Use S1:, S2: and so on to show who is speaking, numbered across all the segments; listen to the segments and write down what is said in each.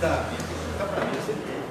S1: Tá, fica pra mim, você tem.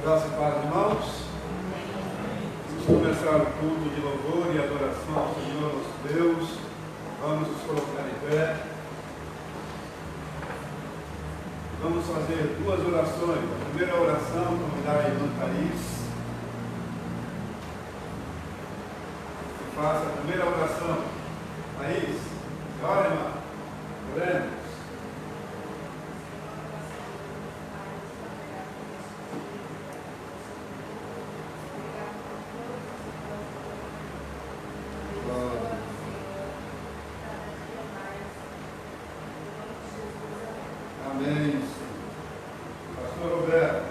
S1: Graça e paz, irmãos. Vamos começar o culto de louvor e adoração ao Senhor nosso Deus. Vamos nos colocar em pé. Vamos fazer duas orações. A primeira oração, convidar a irmã Thaís. Que faça a primeira oração. Thaís, ora, irmã. Oremos. Amém. Pastor Roberto.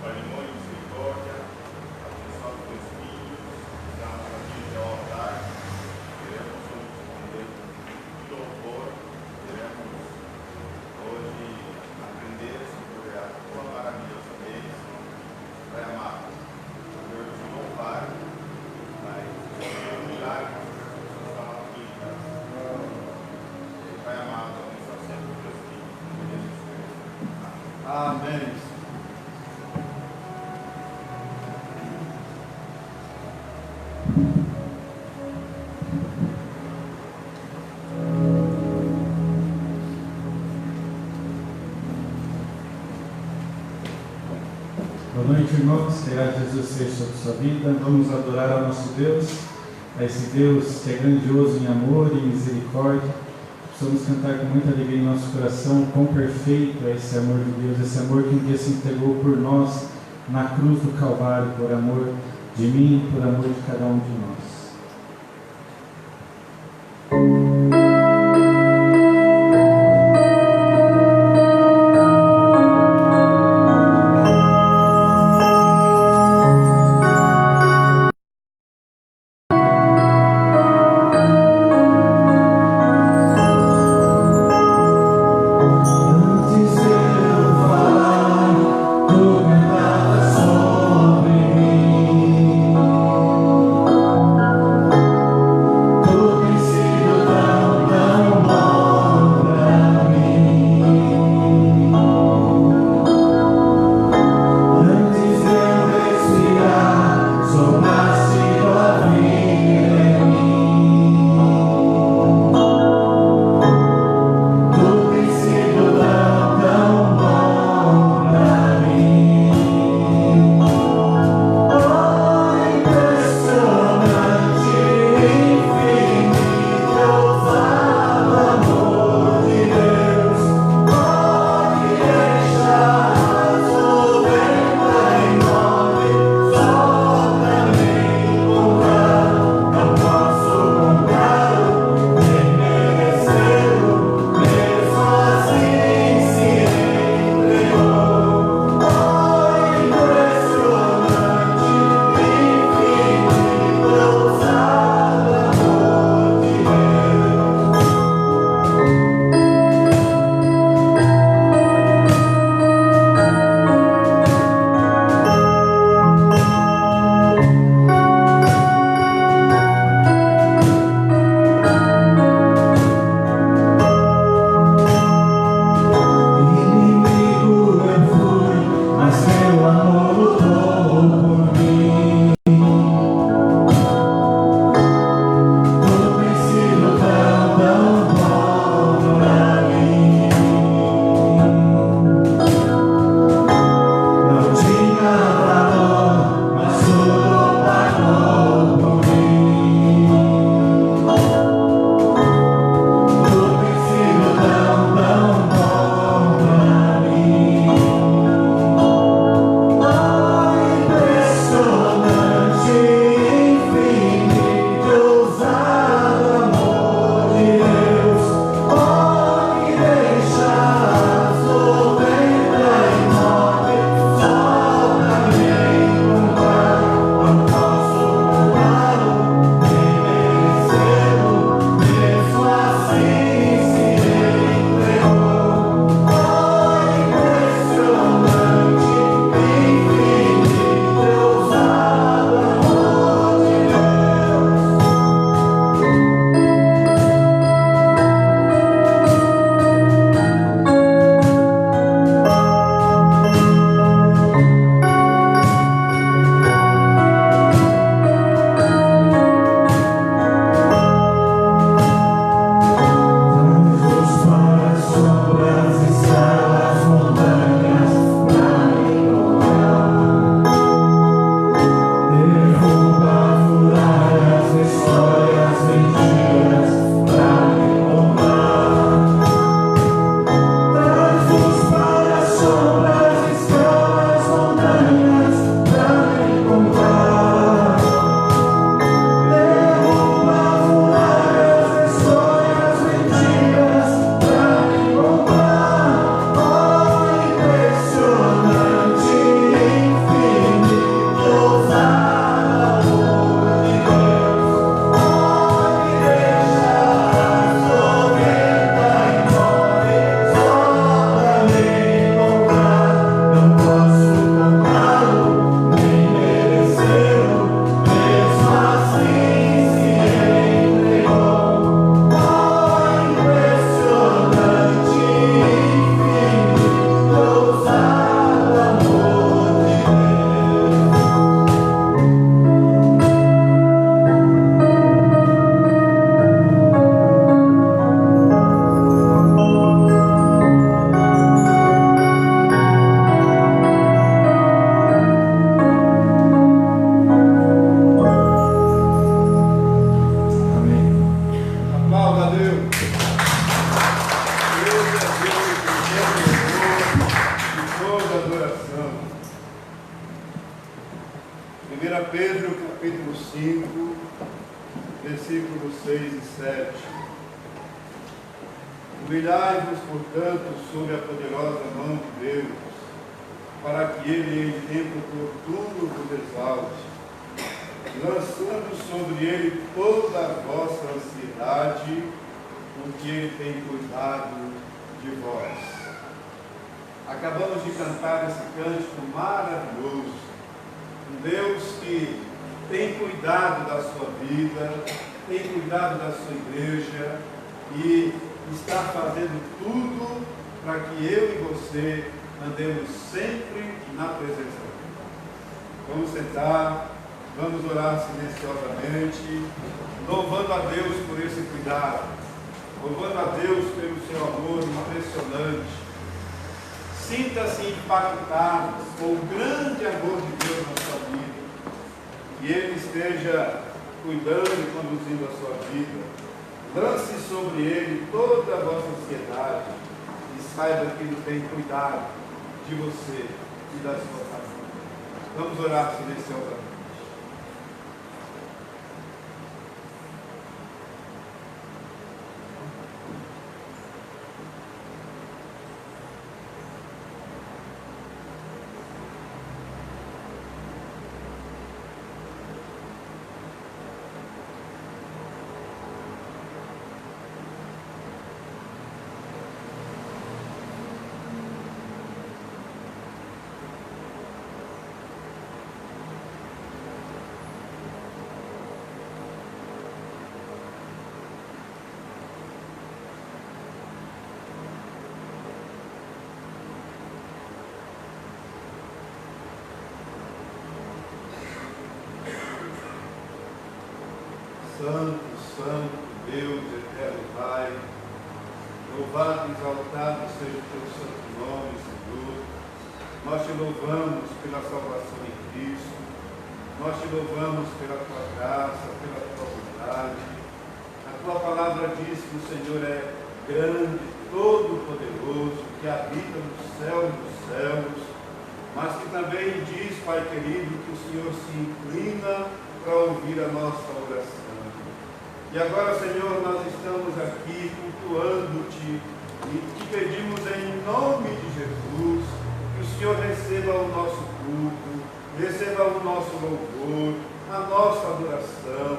S2: Pai de amor e misericórdia, abençoado teus filhos, na família ao altar, queremos responder de louvor, queremos hoje aprender sobre a tua maravilhosa bênção, Pai amado, Senhor, te louvar, Pai, o milagre que as pessoas estão aqui, Pai amado, abençoa sempre os teus filhos, em Jesus Cristo.
S1: Amém.
S3: Boa noite, irmãos. Que a graça de Jesus seja sobre sua vida. Vamos adorar ao nosso Deus, a esse Deus que é grandioso em amor e misericórdia. Precisamos cantar com muita alegria em nosso coração quão perfeito é esse amor de Deus, esse amor que um dia se entregou por nós na cruz do Calvário, por amor de mim e por amor de cada um de nós.
S4: Sobre mim.
S1: 5, versículos 6 e 7. Humilhai-vos, portanto, sob a poderosa mão de Deus, para que Ele, em tempo oportuno, vos exalte, lançando sobre Ele toda a vossa ansiedade, porque Ele tem cuidado de vós. Acabamos de cantar esse cântico maravilhoso. Um Deus que tem cuidado da sua vida, tem cuidado da sua igreja e está fazendo tudo para que eu e você andemos sempre na presença dele. Vamos sentar, vamos orar silenciosamente, louvando a Deus por esse cuidado, louvando a Deus pelo seu amor impressionante. Sinta-se impactado com o grande amor de Deus na sua vida. Que Ele esteja cuidando e conduzindo a sua vida. Lance sobre Ele toda a vossa ansiedade e saiba que Ele tem cuidado de você e da sua família. Vamos orar silenciosamente. Santo, Santo, Deus, eterno Pai, louvado e exaltado seja o teu santo nome, Senhor. Nós te louvamos pela salvação em Cristo, nós te louvamos pela tua graça, pela tua bondade. A tua palavra diz que o Senhor é grande, todo-poderoso, que habita no céu e nos céus, mas que também diz, Pai querido, que o Senhor se inclina para ouvir a nossa oração. E agora, Senhor, nós estamos aqui cultuando-te e te pedimos em nome de Jesus que o Senhor receba o nosso culto, receba o nosso louvor, a nossa adoração,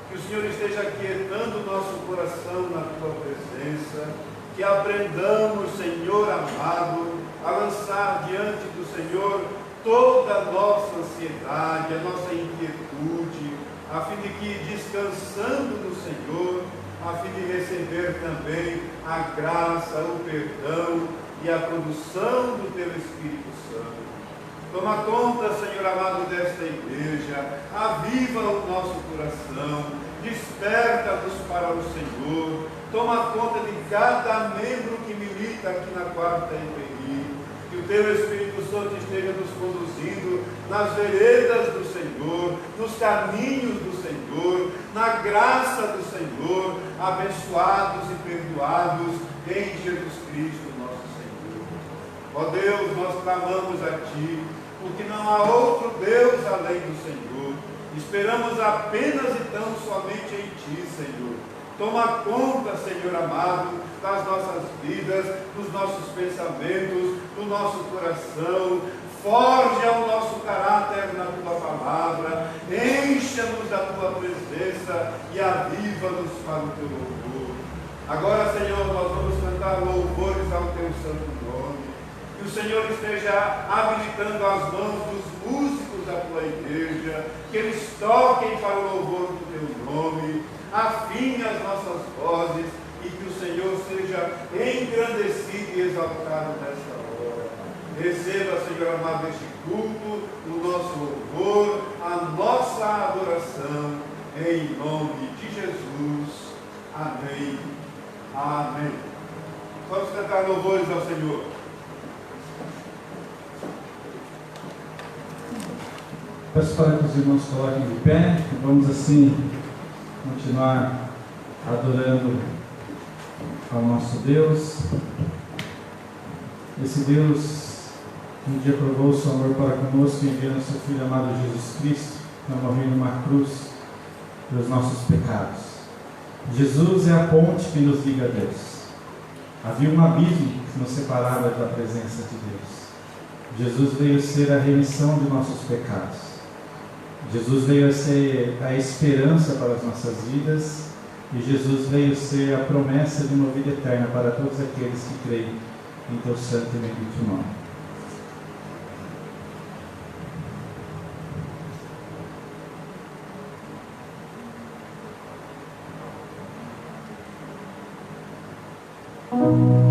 S1: que o Senhor esteja aquietando o nosso coração na tua presença, que aprendamos, Senhor amado, a lançar diante do Senhor toda a nossa ansiedade, a nossa inquietude, a fim de que, descansando no Senhor, a fim de receber também a graça, o perdão e a produção do Teu Espírito Santo. Toma conta, Senhor amado, desta igreja, aviva o nosso coração, desperta-nos para o Senhor, toma conta de cada membro que milita aqui na quarta IPI, que o Teu Espírito Santo esteja nos conduzindo nas veredas do Senhor, nos caminhos do Senhor, na graça do Senhor, abençoados e perdoados em Jesus Cristo, nosso Senhor. Ó Deus, nós clamamos a Ti, porque não há outro Deus além do Senhor. Esperamos apenas e tão somente em Ti, Senhor. Toma conta, Senhor amado, das nossas vidas, dos nossos pensamentos, do nosso coração. Forge ao nosso caráter na Tua palavra. Encha-nos da Tua presença e aviva-nos para o Teu louvor. Agora, Senhor, nós vamos cantar louvores ao Teu santo nome. Que o Senhor esteja habilitando as mãos dos músicos da Tua igreja, que eles toquem para o louvor do Teu nome, afine as nossas vozes e que o Senhor seja engrandecido e exaltado nesta hora. Receba, Senhor amado, este culto, o nosso louvor, a nossa adoração, em nome de Jesus. Amém. Amém. Vamos cantar louvores ao Senhor.
S3: Peço para que os irmãos coloquem de pé e vamos assim continuar adorando ao nosso Deus. Esse Deus que um dia provou o seu amor para conosco, enviando seu Filho amado Jesus Cristo para morrer numa cruz pelos nossos pecados. Jesus é a ponte que nos liga a Deus. Havia um abismo que nos separava da presença de Deus. Jesus veio ser a remissão de nossos pecados. Jesus veio ser a esperança para as nossas vidas, e Jesus veio ser a promessa de uma vida eterna para todos aqueles que creem em teu santo e bendito nome.
S4: Eu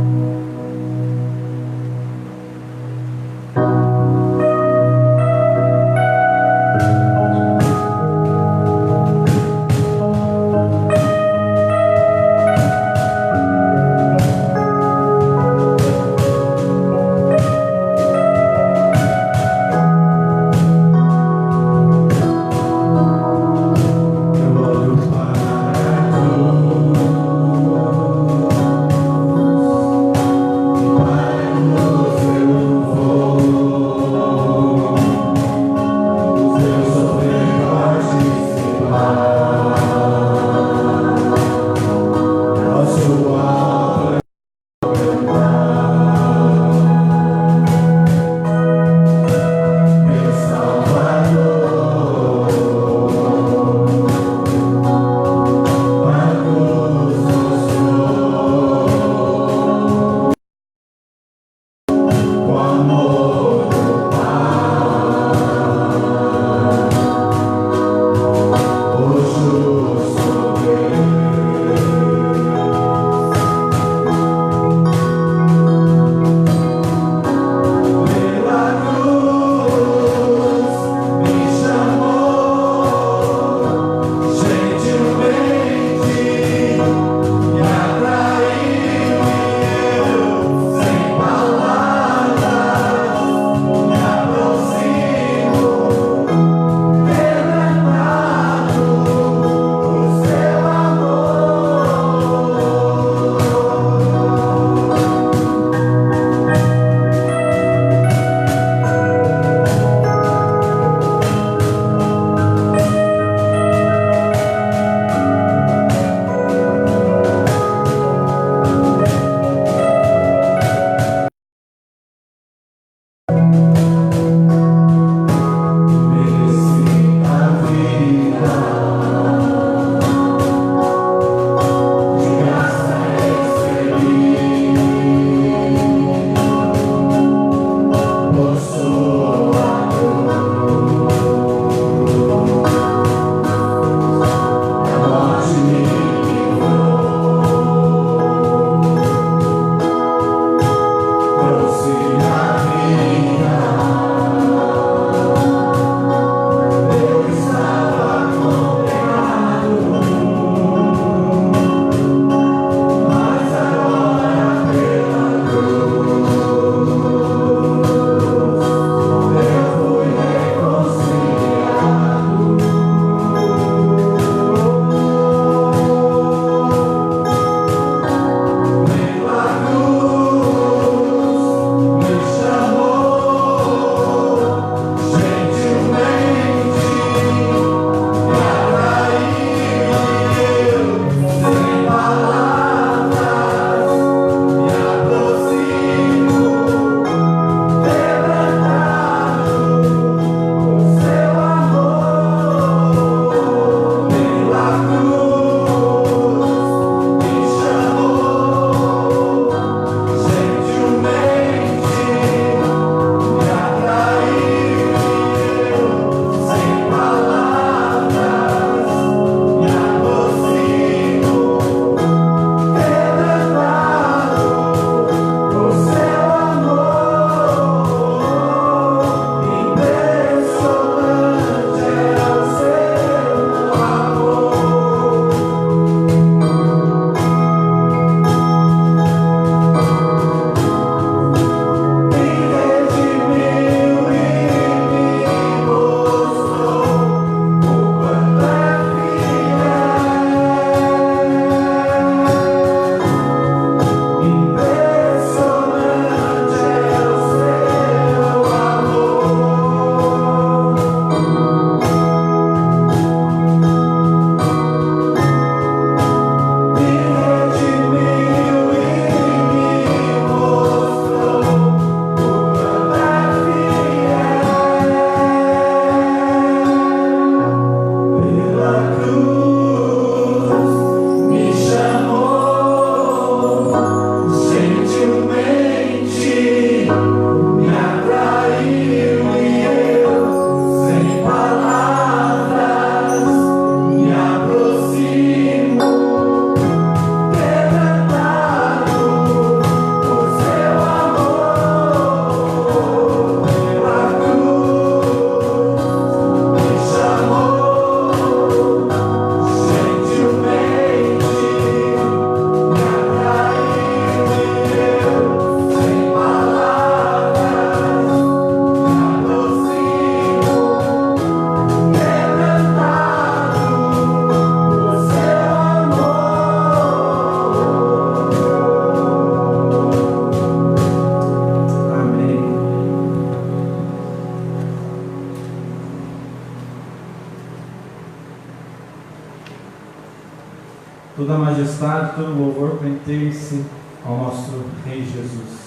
S3: majestade, todo louvor pertence ao nosso Rei Jesus.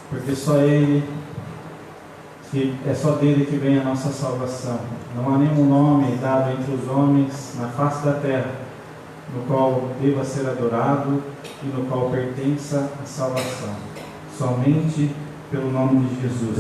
S3: Porque só Ele, é só dele que vem a nossa salvação. Não há nenhum nome dado entre os homens na face da terra, no qual deva ser adorado e no qual pertença a salvação. Somente pelo nome de Jesus.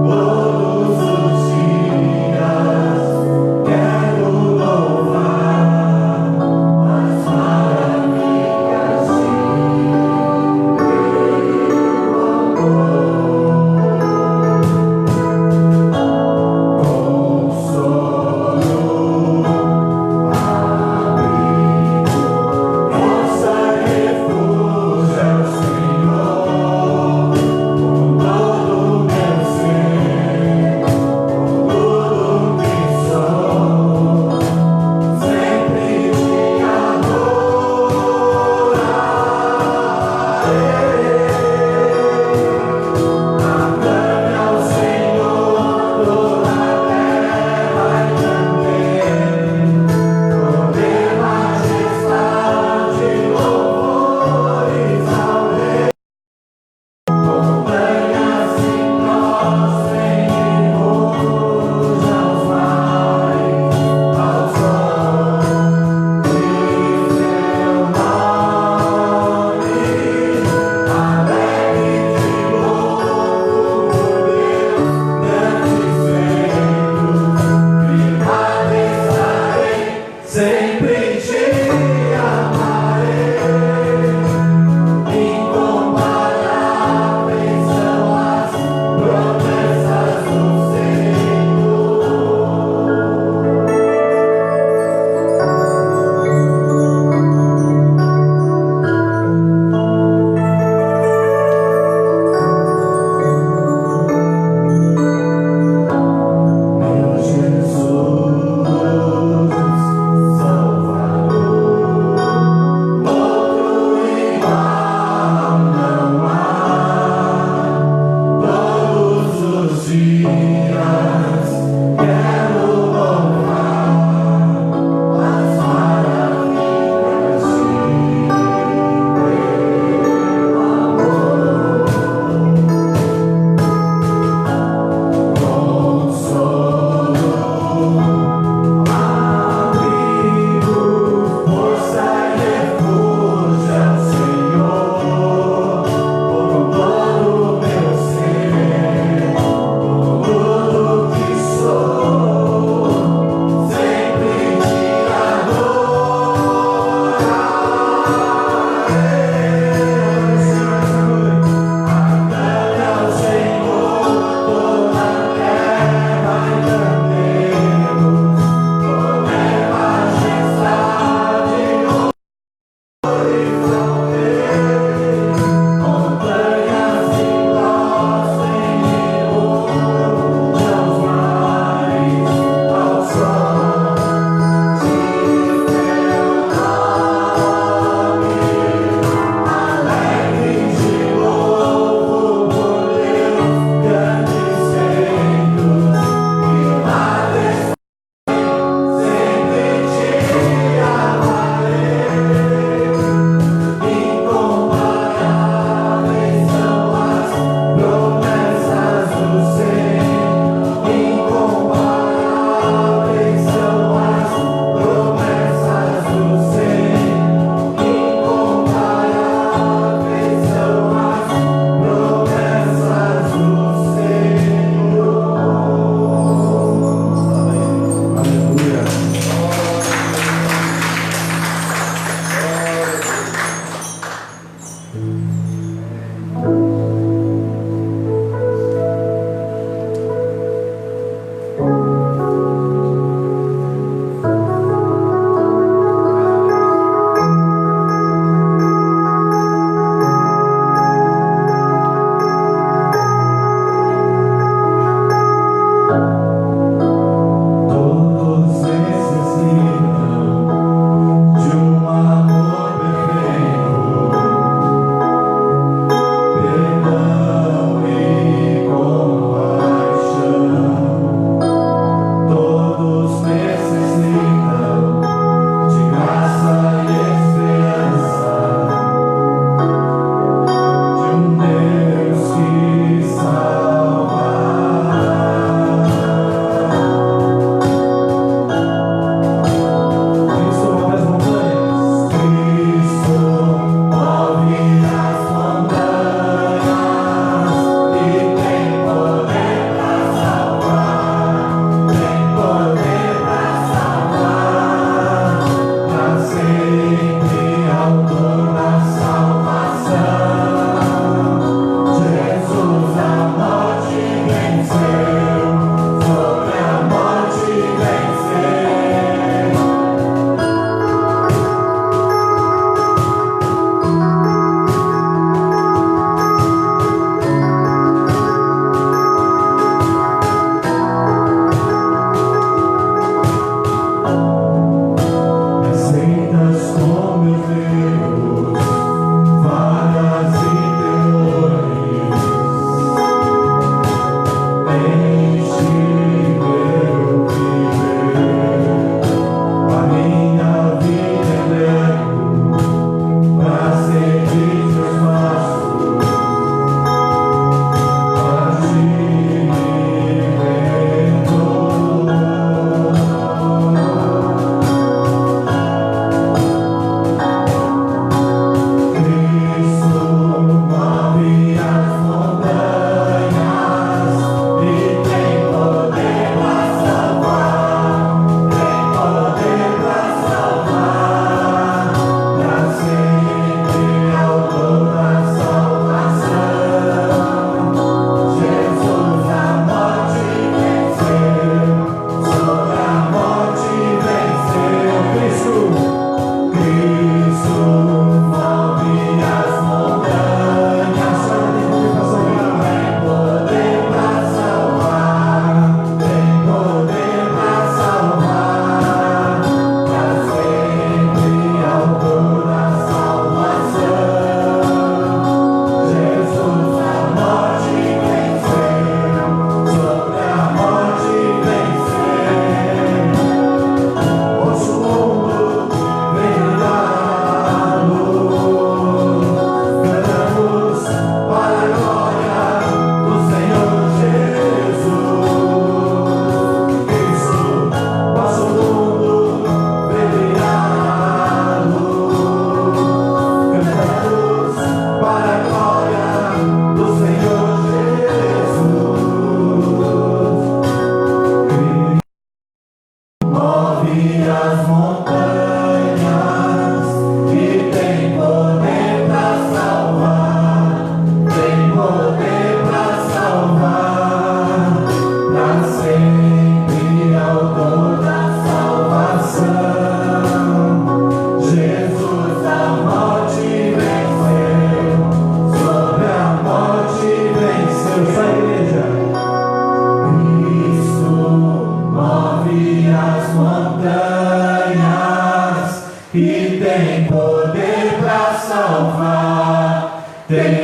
S4: Todos os dias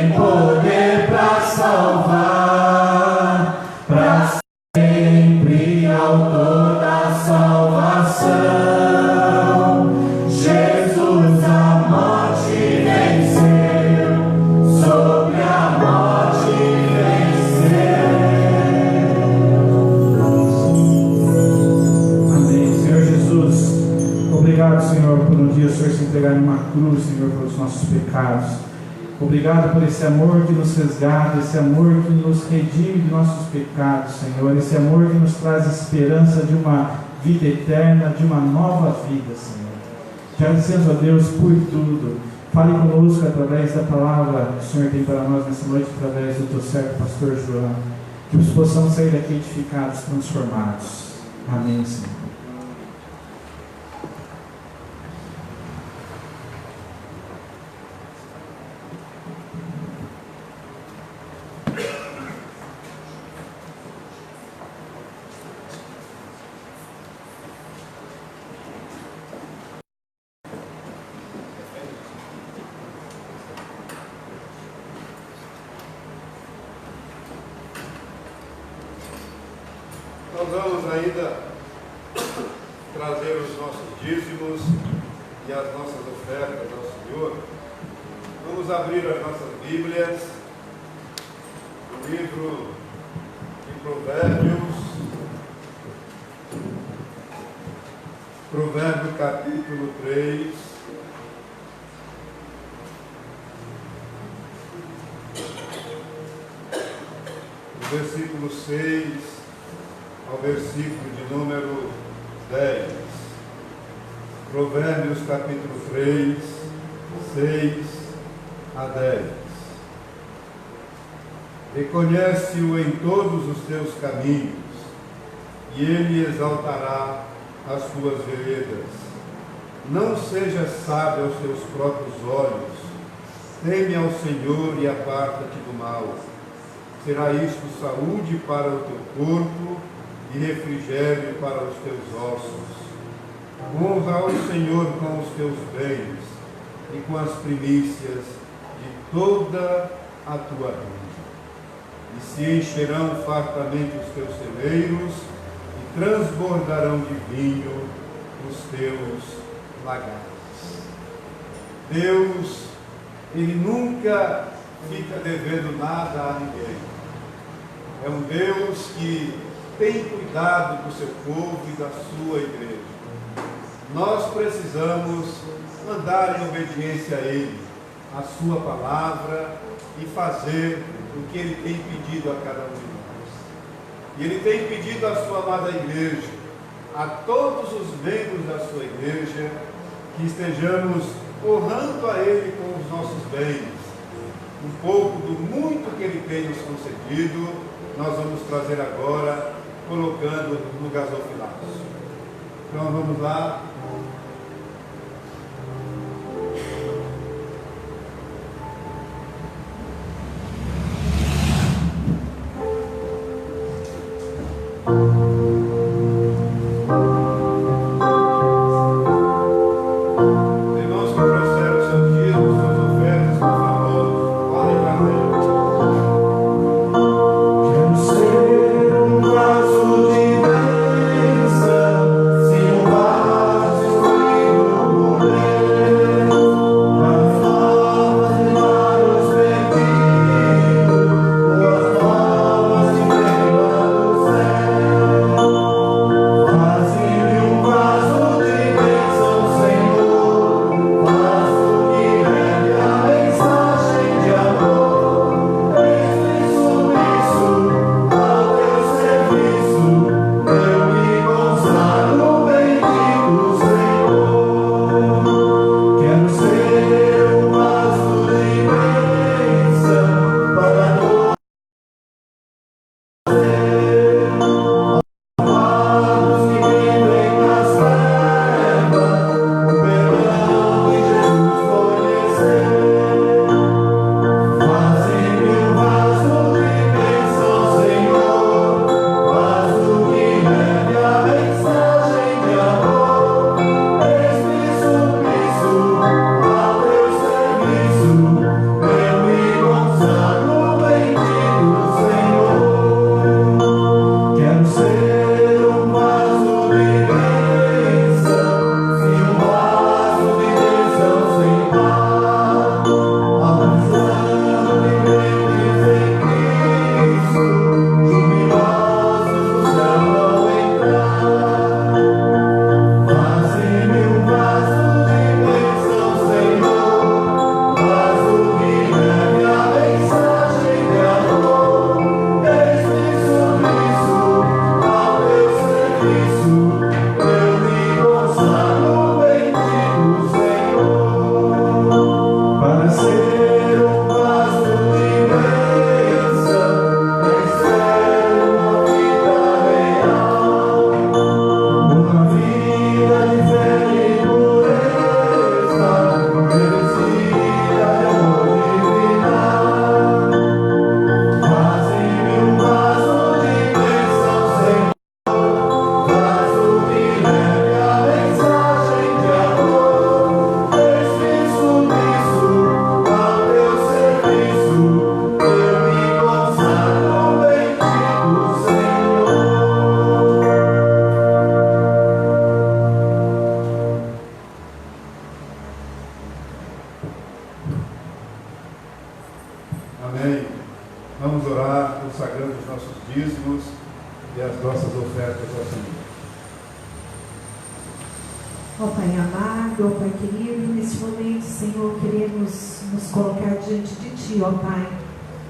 S3: tem poder para salvar, para sempre autor da salvação. Jesus a morte venceu, sobre a morte venceu. Amém. Senhor Jesus, obrigado, Senhor, por um dia o Senhor se entregar numa cruz, Senhor, pelos nossos pecados. Obrigado por esse amor que nos resgata, esse amor que nos redime de nossos pecados, Senhor, esse amor que nos traz esperança de uma vida eterna, de uma nova vida, Senhor. Te agradecemos a Deus por tudo. Fale conosco através da palavra que o Senhor tem para nós nessa noite, através do teu servo pastor João, que os possamos sair daqui edificados, transformados. Amém, Senhor.
S1: Nós vamos ainda trazer os nossos dízimos e as nossas ofertas ao Senhor. Vamos abrir as nossas Bíblias no livro de Provérbios, Provérbio capítulo 3. Versículo 6 ao versículo de número 10. Provérbios capítulo 3, 6 a 10. Reconhece-o em todos os teus caminhos, e ele exaltará as tuas veredas. Não sejas sábio aos teus próprios olhos, teme ao Senhor e aparta-te do mal. Será isto saúde para o teu corpo e refrigério para os teus ossos. Honra ao Senhor com os teus bens e com as primícias de toda a tua renda. E se encherão fartamente os teus celeiros e transbordarão de vinho os teus lagares. Deus, Ele nunca fica devendo nada a ninguém. É um Deus que tem cuidado do seu povo e da sua igreja. Nós precisamos andar em obediência a Ele, a sua palavra, e fazer o que Ele tem pedido a cada um de nós. E Ele tem pedido à sua amada igreja, a todos os membros da sua igreja, que estejamos honrando a Ele com os nossos bens. Um pouco do muito que Ele tem nos concedido, nós vamos trazer agora, colocando no gasofilaço. Então vamos lá. Irmãos que trouxeram seus dízimos, suas ofertas, por favor, podem trazer.
S3: Quero ser um vaso de bênção, sim, um vaso
S1: Vamos orar consagrando os nossos dízimos e as nossas ofertas ao Senhor.
S4: Ó Pai amado, ó Pai querido, nesse momento, Senhor, queremos nos colocar diante de Ti, ó Pai,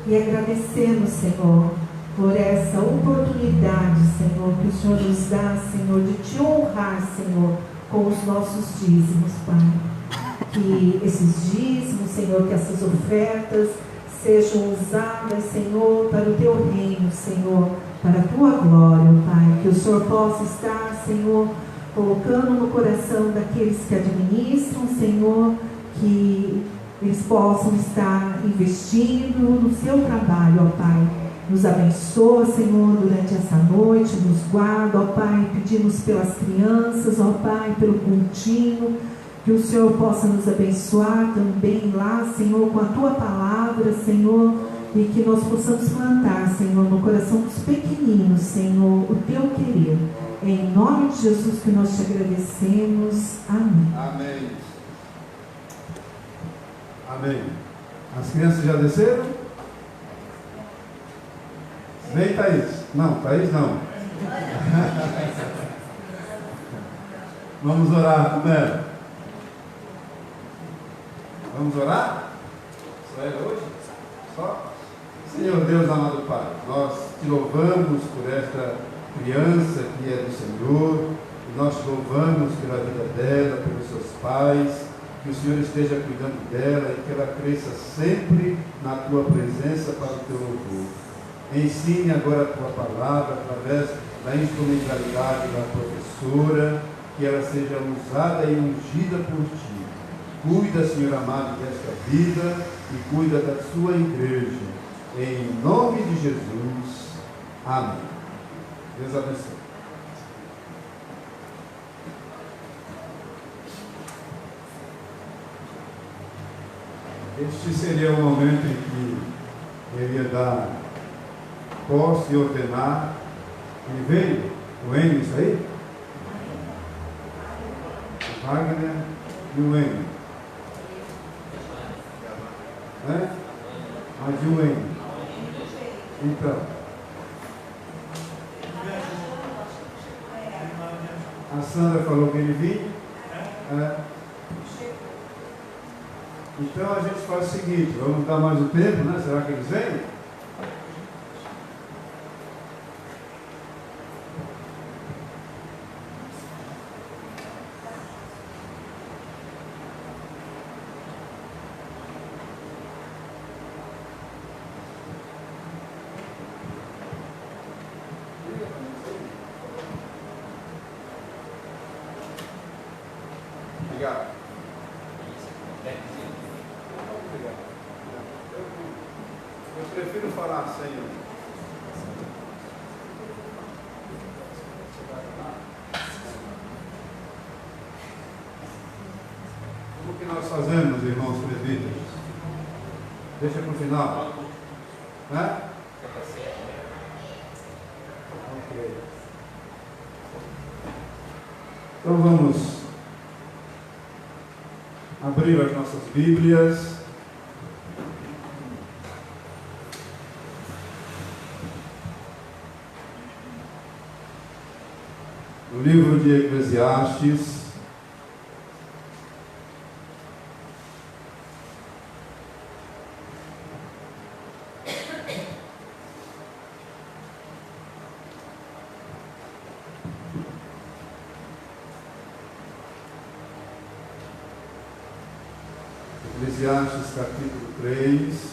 S4: e agradecemos, Senhor, por essa oportunidade, Senhor, que o Senhor nos dá, Senhor, de Te honrar, Senhor, com os nossos dízimos, Pai. Que esses dízimos, Senhor, que essas ofertas sejam usadas, Senhor, para o Teu reino, Senhor, para a Tua glória, Pai. Que o Senhor possa estar, Senhor, colocando no coração daqueles que administram, Senhor, que eles possam estar investindo no Seu trabalho, ó Pai. Nos abençoa, Senhor, durante essa noite, nos guarda, ó Pai. Pedimos pelas crianças, ó Pai, pelo contínuo, que o Senhor possa nos abençoar também lá, Senhor, com a Tua palavra, Senhor, e que nós possamos plantar, Senhor, no coração dos pequeninos, Senhor, o Teu querer. Em nome de Jesus que nós Te agradecemos. Amém.
S1: Amém. Amém. As crianças já desceram? Vem, Thaís. Não, Thaís não. Vamos orar, Romero. Vamos orar? Só ela hoje? Só? Senhor Deus, amado Pai, nós Te louvamos por esta criança que é do Senhor, e nós Te louvamos pela vida dela, pelos seus pais, que o Senhor esteja cuidando dela e que ela cresça sempre na Tua presença para o Teu louvor. Ensine agora a Tua palavra através da instrumentalidade da professora, que ela seja usada e ungida por Ti. Cuida, Senhor amado, desta vida e cuida da Sua igreja. Em nome de Jesus. Amém. Deus abençoe. Este seria o momento em que eu ia dar posse e ordenar. Ele veio? O Enio, isso aí? O Wagner e o Enio. Né? Mas e o Enio? Então. A Sandra falou que ele vinha. Então a gente faz o seguinte, vamos dar mais um tempo, né? Será que eles vêm? Obrigado. Eu prefiro falar sem Como que nós fazemos, irmãos presbíteros? Deixa para o final. Né? Ok. Então vamos abrir as nossas Bíblias. No livro de Eclesiastes, Eclesiastes capítulo 3.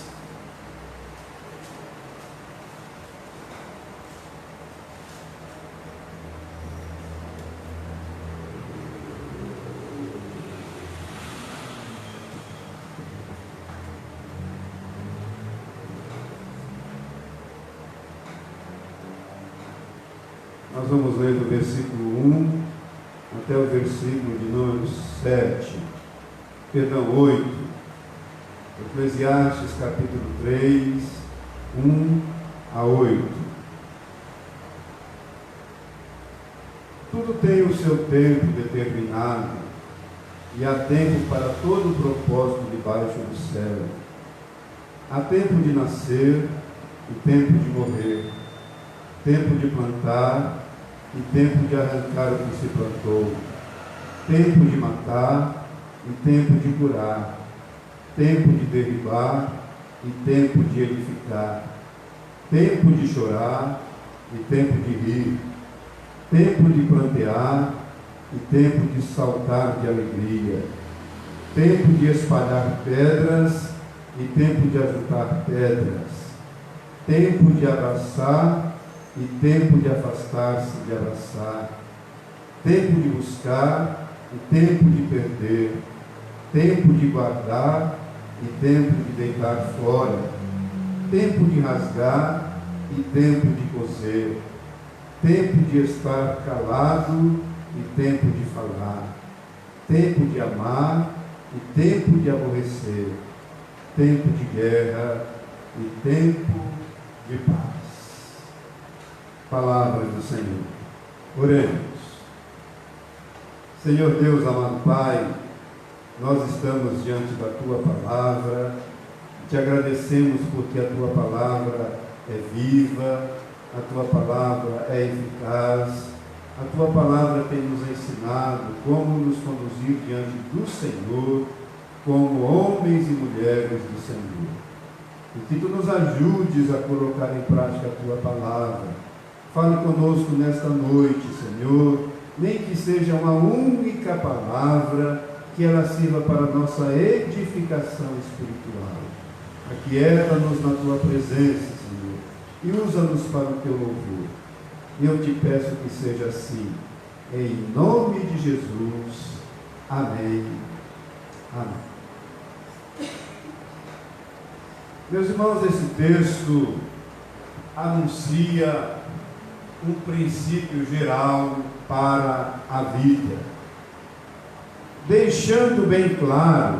S1: Nós vamos ler do versículo 1 até o versículo de número 7, perdão, 8. Eclesiastes capítulo 3, 1 a 8. Tudo tem o seu tempo determinado, e há tempo para todo o propósito debaixo do céu. Há tempo de nascer e tempo de morrer, tempo de plantar e tempo de arrancar o que se plantou, tempo de matar e tempo de curar, tempo de derribar e tempo de edificar, tempo de chorar e tempo de rir, tempo de prantear e tempo de saltar de alegria, tempo de espalhar pedras e tempo de ajuntar pedras, tempo de abraçar e tempo de afastar-se de abraçar, tempo de buscar e tempo de perder, tempo de guardar e tempo de deitar fora, tempo de rasgar e tempo de coser, tempo de estar calado e tempo de falar, tempo de amar e tempo de aborrecer, tempo de guerra e tempo de paz. Palavra do Senhor. Oremos. Senhor Deus, amado Pai, nós estamos diante da Tua Palavra, te agradecemos porque a Tua Palavra é viva, a Tua Palavra é eficaz, a Tua Palavra tem nos ensinado como nos conduzir diante do Senhor, como homens e mulheres do Senhor. E que Tu nos ajudes a colocar em prática a Tua Palavra. Fale conosco nesta noite, Senhor, nem que seja uma única palavra, que ela sirva para a nossa edificação espiritual. Aquieta-nos na Tua presença, Senhor, e usa-nos para o Teu louvor. E eu te peço que seja assim, em nome de Jesus. Amém. Amém. Meus irmãos, esse texto anuncia um princípio geral para a vida, deixando bem claro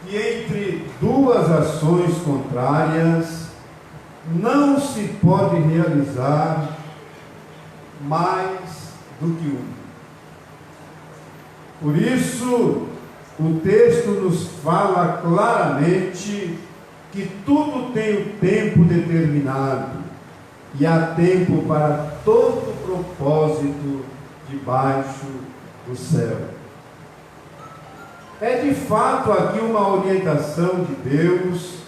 S1: que entre duas ações contrárias não se pode realizar mais do que uma. Por isso, o texto nos fala claramente que tudo tem o tempo determinado e há tempo para todo propósito debaixo do céu. É de fato aqui uma orientação de Deus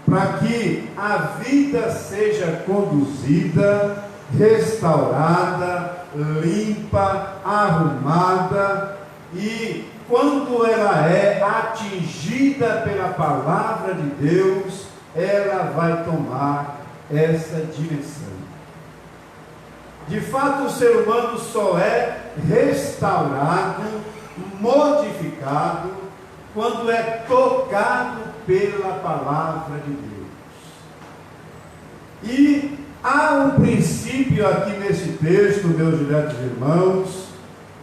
S1: para que a vida seja conduzida, restaurada, limpa, arrumada, e quando ela é atingida pela palavra de Deus, ela vai tomar essa dimensão. De fato, o ser humano só é restaurado, modificado, quando é tocado pela palavra de Deus. E há um princípio aqui nesse texto, meus diletos irmãos,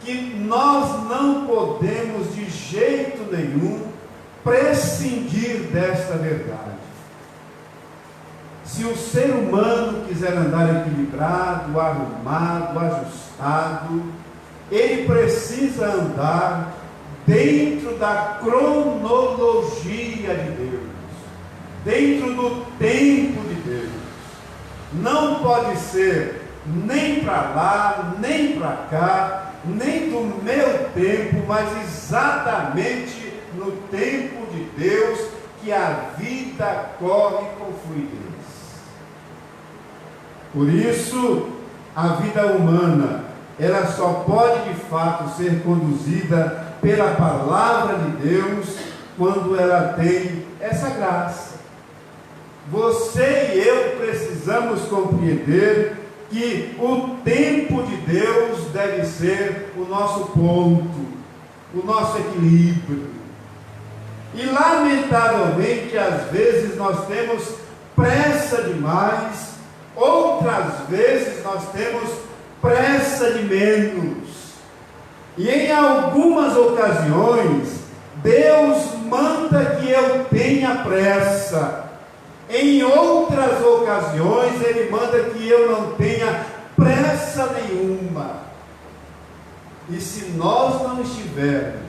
S1: que nós não podemos de jeito nenhum prescindir desta verdade. Se o ser humano quiser andar equilibrado, arrumado, ajustado, ele precisa andar dentro da cronologia de Deus, dentro do tempo de Deus. Não pode ser nem para lá, nem para cá, nem do meu tempo, mas exatamente no tempo de Deus, que a vida corre com fluidez. Por isso, a vida humana, ela só pode de fato ser conduzida pela palavra de Deus quando ela tem essa graça. Você e eu precisamos compreender que o tempo de Deus deve ser o nosso ponto, o nosso equilíbrio. E lamentavelmente, às vezes nós temos pressa demais, outras vezes nós temos pressa de menos. E em algumas ocasiões, Deus manda que eu tenha pressa. Em outras ocasiões, Ele manda que eu não tenha pressa nenhuma. E se nós não estivermos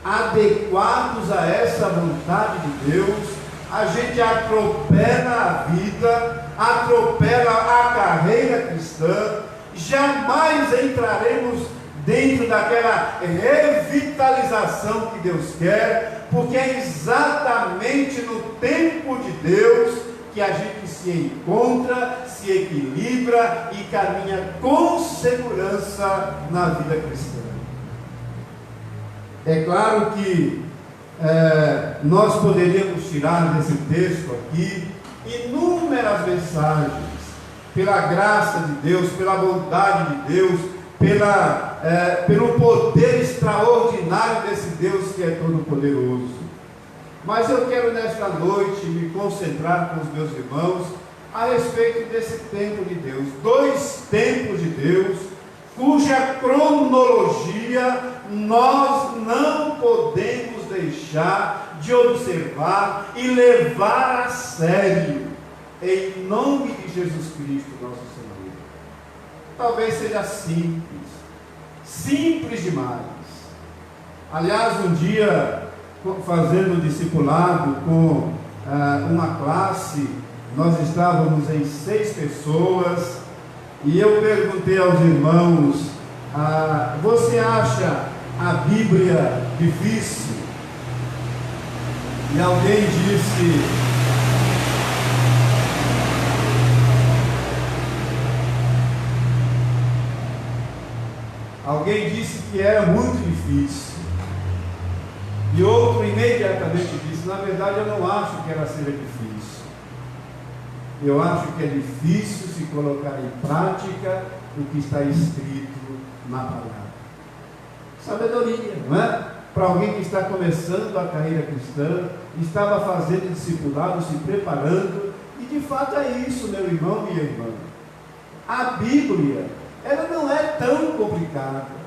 S1: adequados a essa vontade de Deus, a gente atropela a vida, atropela a carreira cristã, jamais entraremos dentro daquela revitalização que Deus quer, porque é exatamente no tempo de Deus que a gente se encontra, se equilibra e caminha com segurança na vida cristã. É claro que nós poderíamos tirar desse texto aqui inúmeras mensagens, pela graça de Deus, pela bondade de Deus, pelo poder extraordinário desse Deus que é todo poderoso. Mas eu quero nesta noite me concentrar com os meus irmãos a respeito desse tempo de Deus, 2 tempos de Deus, cuja cronologia nós não podemos deixar de observar e levar a sério, em nome de Jesus Cristo, nosso Senhor. Talvez seja simples demais. Aliás, um dia, fazendo discipulado com uma classe, nós estávamos em 6 pessoas, e eu perguntei aos irmãos, você acha a Bíblia difícil? E alguém disse que era muito difícil. E outro imediatamente disse, na verdade eu não acho que ela seja difícil. Eu acho que é difícil se colocar em prática o que está escrito na palavra. Sabedoria, não é? Para alguém que está começando a carreira cristã, estava fazendo discipulado, se preparando, e de fato é isso, meu irmão, minha irmã. A Bíblia, ela não é tão complicada,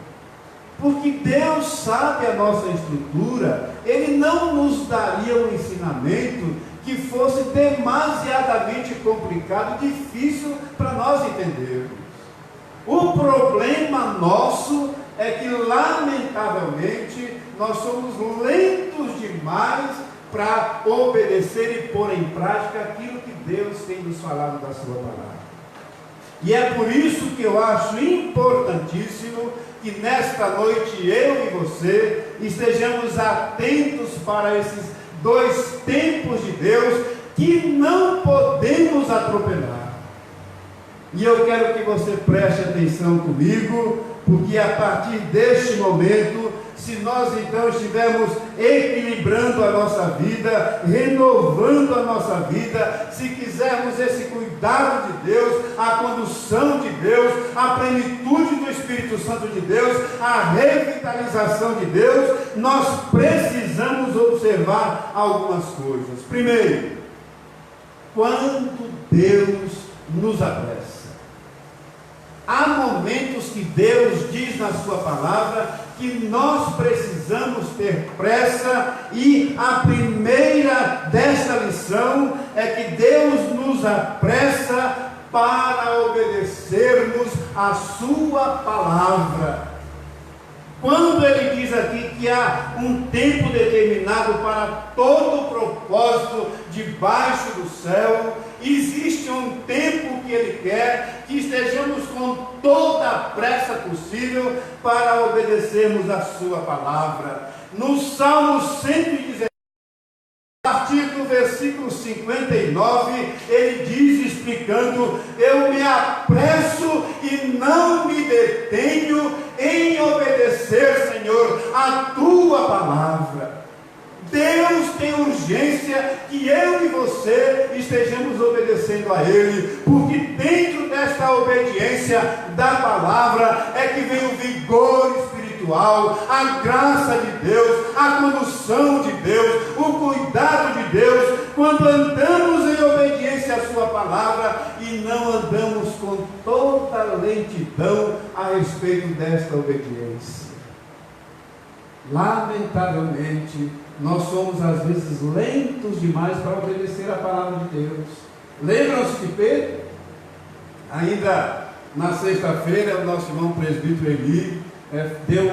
S1: porque Deus sabe a nossa estrutura. Ele não nos daria um ensinamento que fosse demasiadamente complicado, difícil para nós entendermos. O problema nosso é que, lamentavelmente, nós somos lentos demais para obedecer e pôr em prática aquilo que Deus tem nos falado da sua palavra. E é por isso que eu acho importantíssimo que nesta noite eu e você estejamos atentos para esses 2 tempos de Deus que não podemos atropelar. E eu quero que você preste atenção comigo, porque a partir deste momento, se nós então estivermos equilibrando a nossa vida, renovando a nossa vida, se quisermos esse cuidado de Deus, a condução de Deus, a plenitude do Espírito Santo de Deus, a revitalização de Deus, nós precisamos observar algumas coisas. Primeiro, quando Deus nos apressa. Há momentos que Deus diz na sua palavra que nós precisamos ter pressa, e a primeira desta lição é que Deus nos apressa para obedecermos a sua palavra. Quando ele diz aqui que há um tempo determinado para todo propósito debaixo do céu, existe um tempo que ele quer que estejamos com toda a pressa possível para obedecermos a sua palavra. No Salmo 119, a partir do versículo 59, ele diz, explicando: eu me apresso e não me detenho em obedecer, Senhor, a tua palavra. Deus tem urgência que eu e você estejamos obedecendo a Ele, porque dentro desta obediência da palavra é que vem o vigor espiritual, a graça de Deus, a condução de Deus, o cuidado de Deus, quando andamos em obediência à sua palavra e não andamos com toda lentidão a respeito desta obediência. Lamentavelmente, nós somos às vezes lentos demais para obedecer a palavra de Deus. Lembram-se de Pedro? Ainda na sexta-feira, o nosso irmão presbítero Eli deu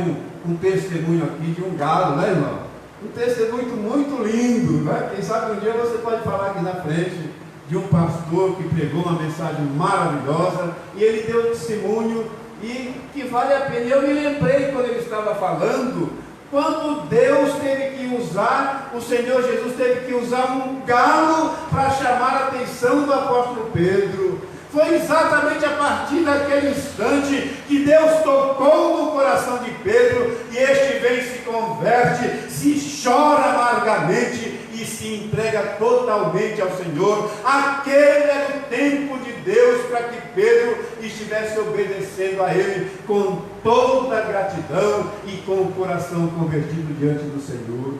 S1: um testemunho aqui de um galo, né, irmão? Um testemunho muito lindo, né? Quem sabe um dia você pode falar aqui na frente de um pastor que pregou uma mensagem maravilhosa e ele deu testemunho e que vale a pena. Eu me lembrei quando ele estava falando, quando Deus teve que usar, o Senhor Jesus teve que usar um galo para chamar a atenção do apóstolo Pedro. Foi exatamente a partir daquele instante que Deus tocou no coração de Pedro e este vem e se converte, se chora amargamente e se entrega totalmente ao Senhor. Aquele era o tempo de Deus para que Pedro estivesse obedecendo a Ele com toda a gratidão e com o coração convertido diante do Senhor.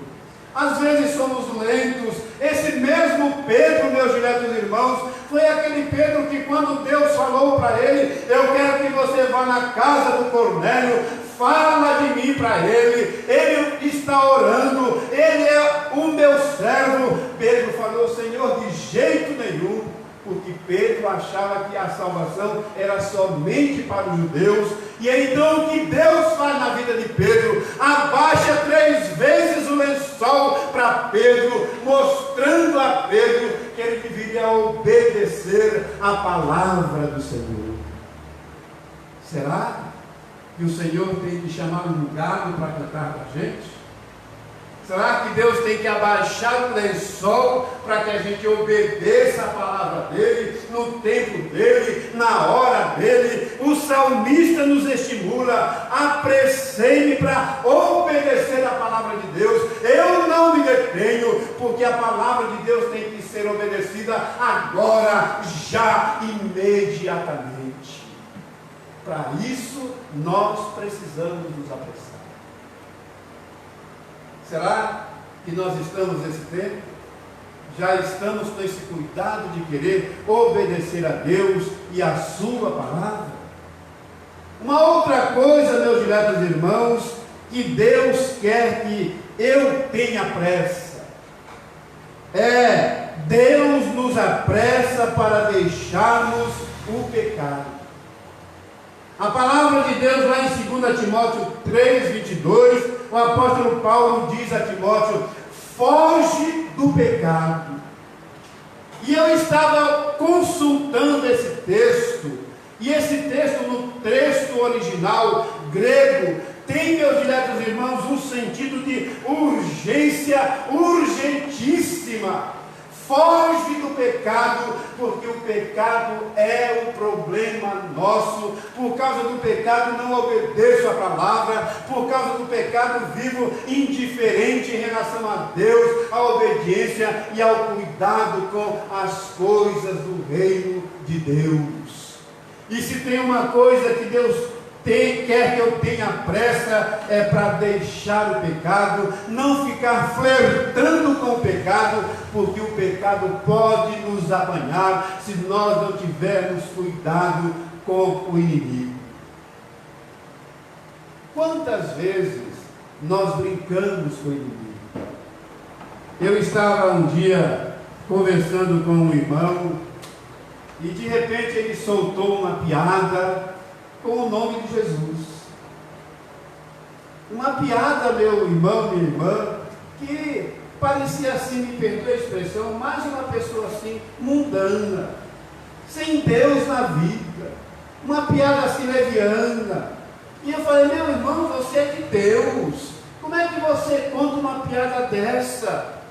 S1: Às vezes somos lentos. Esse mesmo Pedro, meus diletos irmãos, foi aquele Pedro que quando Deus falou para ele: eu quero que você vá na casa do Cornélio, fala de mim para ele está orando, ele é o meu servo. Pedro falou: Senhor, de jeito nenhum, porque Pedro achava que a salvação era somente para os judeus. E então o que Deus faz na vida de Pedro? Abaixa 3 vezes o lençol para Pedro, mostrando a Pedro que ele deveria obedecer a palavra do Senhor. Será que o Senhor tem que chamar um galo para cantar para a gente? Será que Deus tem que abaixar o lençol para que a gente obedeça a palavra dele, no tempo dele, na hora dele? O salmista nos estimula: apressei-me para obedecer a palavra de Deus. Eu não me detenho, porque a palavra de Deus tem que ser obedecida agora, já, imediatamente. Para isso, nós precisamos nos apressar. Será que nós estamos nesse tempo? Já estamos com esse cuidado de querer obedecer a Deus e a sua palavra? Uma outra coisa, meus diletos irmãos, que Deus quer que eu tenha pressa, Deus nos apressa para deixarmos o pecado. A palavra de Deus lá em 2 Timóteo 3:22, o apóstolo Paulo diz a Timóteo: foge do pecado. E eu estava consultando esse texto, e esse texto no texto original grego tem, meus diletos irmãos, um sentido de urgência urgentíssima. Foge do pecado, porque o pecado é um problema nosso. Por causa do pecado não obedeço a palavra. Por causa do pecado vivo indiferente em relação a Deus, à obediência e ao cuidado com as coisas do reino de Deus. E se tem uma coisa que Deus quer que eu tenha pressa, é para deixar o pecado, não ficar flertando com o pecado, porque o pecado pode nos apanhar se nós não tivermos cuidado com o inimigo. Quantas vezes nós brincamos com o inimigo? Eu estava um dia conversando com um irmão e de repente ele soltou uma piada com o nome de Jesus. Uma piada, meu irmão, minha irmã, que parecia assim, me perdoe a expressão, mais uma pessoa assim, mundana, sem Deus na vida. Uma piada assim, leviana. E eu falei: meu irmão, você é de Deus. Como é que você conta uma piada dessa?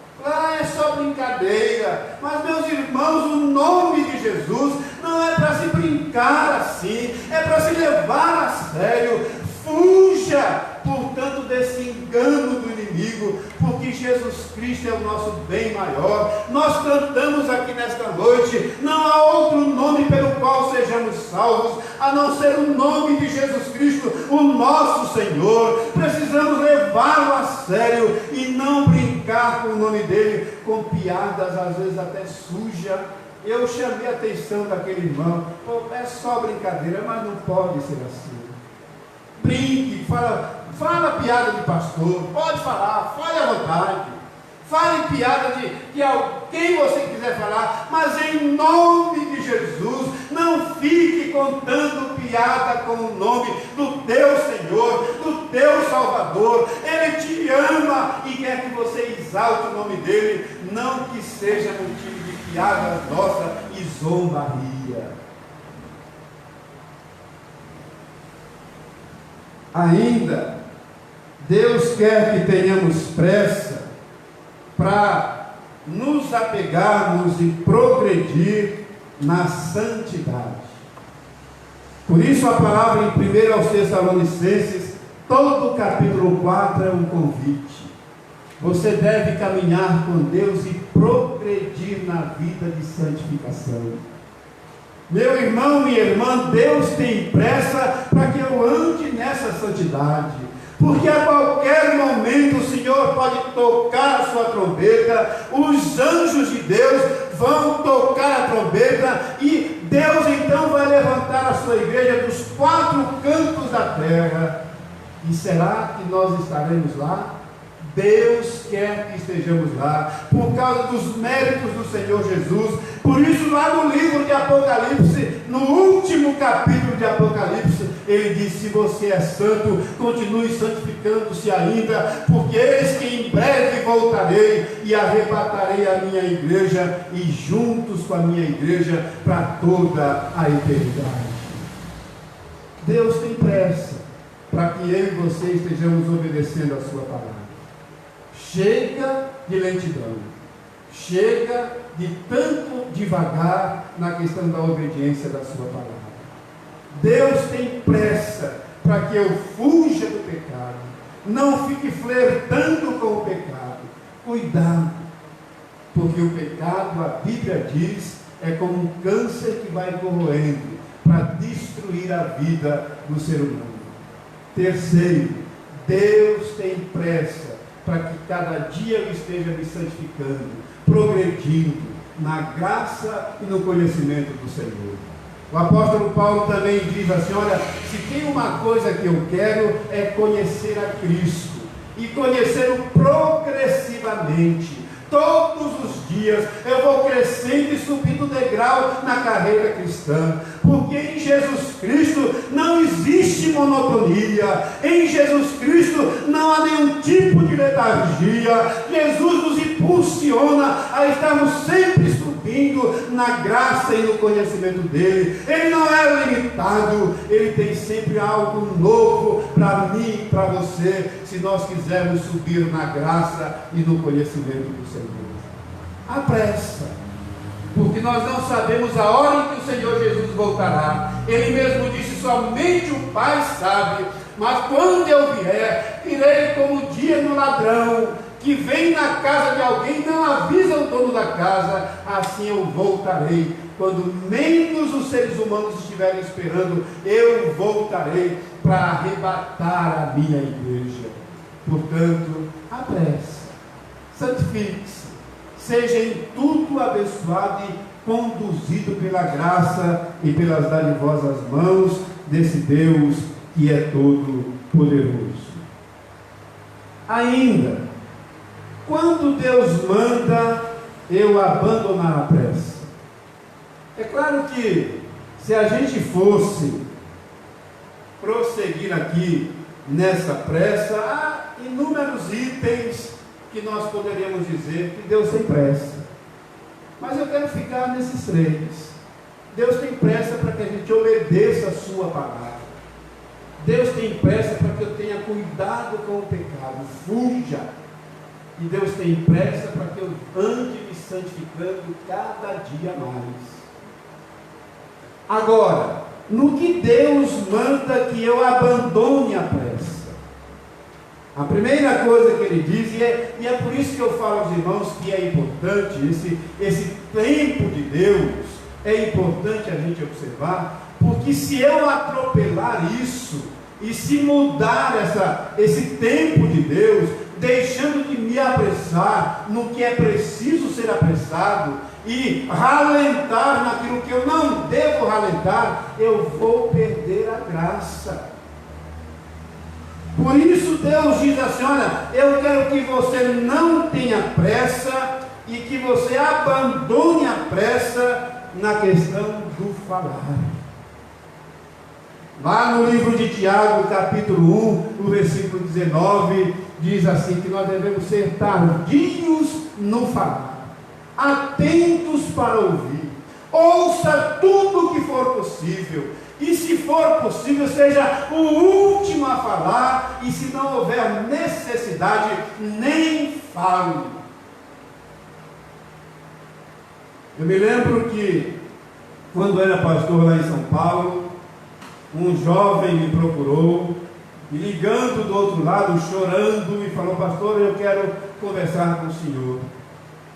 S1: É só brincadeira. Mas, meus irmãos, o nome de Jesus não é para se brincar assim, é para se levar a sério. Fuja, portanto, desse engano do inimigo, porque Jesus Cristo é o nosso bem maior. Nós cantamos aqui nesta noite: não há outro nome pelo qual sejamos salvos, a não ser o nome de Jesus Cristo, o nosso Senhor. Precisamos levá-lo a sério e não brincar com o nome dele, com piadas, às vezes até suja. Eu chamei a atenção daquele irmão: é só brincadeira, mas não pode ser assim. Brinque, fala piada de pastor, pode falar, fale à vontade, fale piada de quem você quiser falar, mas em nome de Jesus, não fique contando piada com o nome do teu Senhor, do Deus Salvador. Ele te ama e quer que você exalte o nome dele, não que seja motivo de piada nossa e zombaria. Ainda, Deus quer que tenhamos pressa para nos apegarmos e progredir na santidade. Por isso a palavra em 1 aos Tessalonicenses, todo o capítulo 4 é um convite. Você deve caminhar com Deus e progredir na vida de santificação. Meu irmão, minha irmã, Deus tem pressa para que eu ande nessa santidade, porque a qualquer momento o Senhor pode tocar a sua trombeta, os anjos de Deus vão tocar a trombeta, e Deus então vai levantar a sua igreja dos 4 cantos da terra. E será que nós estaremos lá? Deus quer que estejamos lá, por causa dos méritos do Senhor Jesus. Por isso, lá no livro de Apocalipse, no último capítulo de Apocalipse, ele diz: se você é santo, continue santificando-se ainda, porque eis que em breve voltarei e arrebatarei a minha igreja, e juntos com a minha igreja para toda a eternidade. Deus tem pressa para que eu e você estejamos obedecendo a sua palavra. Chega de lentidão, chega de tanto devagar na questão da obediência da sua palavra. Deus tem pressa para que eu fuja do pecado, não fique flertando com o pecado. Cuidado, porque o pecado, a Bíblia diz, é como um câncer que vai corroendo para destruir a vida do ser humano. Terceiro, Deus tem pressa para que cada dia eu esteja me santificando, progredindo na graça e no conhecimento do Senhor. O apóstolo Paulo também diz assim: olha, se tem uma coisa que eu quero é conhecer a Cristo, e conhecê-lo progressivamente. Todos os dias eu vou crescendo e subindo degrau na carreira cristã, porque em Jesus Cristo não existe monotonia, em Jesus Cristo não há nenhum tipo de letargia. Jesus nos impulsiona a estarmos sempre subindo na graça e no conhecimento dele. Ele não é limitado, ele tem sempre algo novo para mim e para você, se nós quisermos subir na graça e no conhecimento do Senhor. A pressa, porque nós não sabemos a hora em que o Senhor Jesus voltará. Ele mesmo disse: somente o Pai sabe, mas quando eu vier, irei como o dia do ladrão, que vem na casa de alguém e não avisa o dono da casa. Assim eu voltarei, quando menos os seres humanos estiverem esperando, eu voltarei para arrebatar a minha igreja. Portanto, a pressa, santifique-se, seja em tudo abençoado e conduzido pela graça e pelas dadivosas mãos desse Deus que é todo poderoso. Ainda, quando Deus manda eu abandonar a pressa? É claro que se a gente fosse prosseguir aqui nessa pressa, há inúmeros itens que nós poderíamos dizer que Deus tem pressa. Mas eu quero ficar nesses 3. Deus tem pressa para que a gente obedeça a sua palavra. Deus tem pressa para que eu tenha cuidado com o pecado, fuja. E Deus tem pressa para que eu ande me santificando cada dia mais. Agora, no que Deus manda que eu abandone a pressa? A primeira coisa que ele diz, e é por isso que eu falo aos irmãos que é importante, esse tempo de Deus, é importante a gente observar, porque se eu atropelar isso, e se mudar esse tempo de Deus, deixando de me apressar no que é preciso ser apressado, e ralentar naquilo que eu não devo ralentar, eu vou perder a graça. Por isso Deus diz assim: olha, eu quero que você não tenha pressa e que você abandone a pressa na questão do falar. Lá no livro de Tiago, capítulo 1, no versículo 19, diz assim, que nós devemos ser tardios no falar, atentos para ouvir, ouça tudo o que for possível, e se for possível, seja o último a falar, e se não houver necessidade, nem fale. Eu me lembro que, quando era pastor lá em São Paulo, um jovem me procurou, e ligando do outro lado, chorando, me falou: pastor, eu quero conversar com o senhor.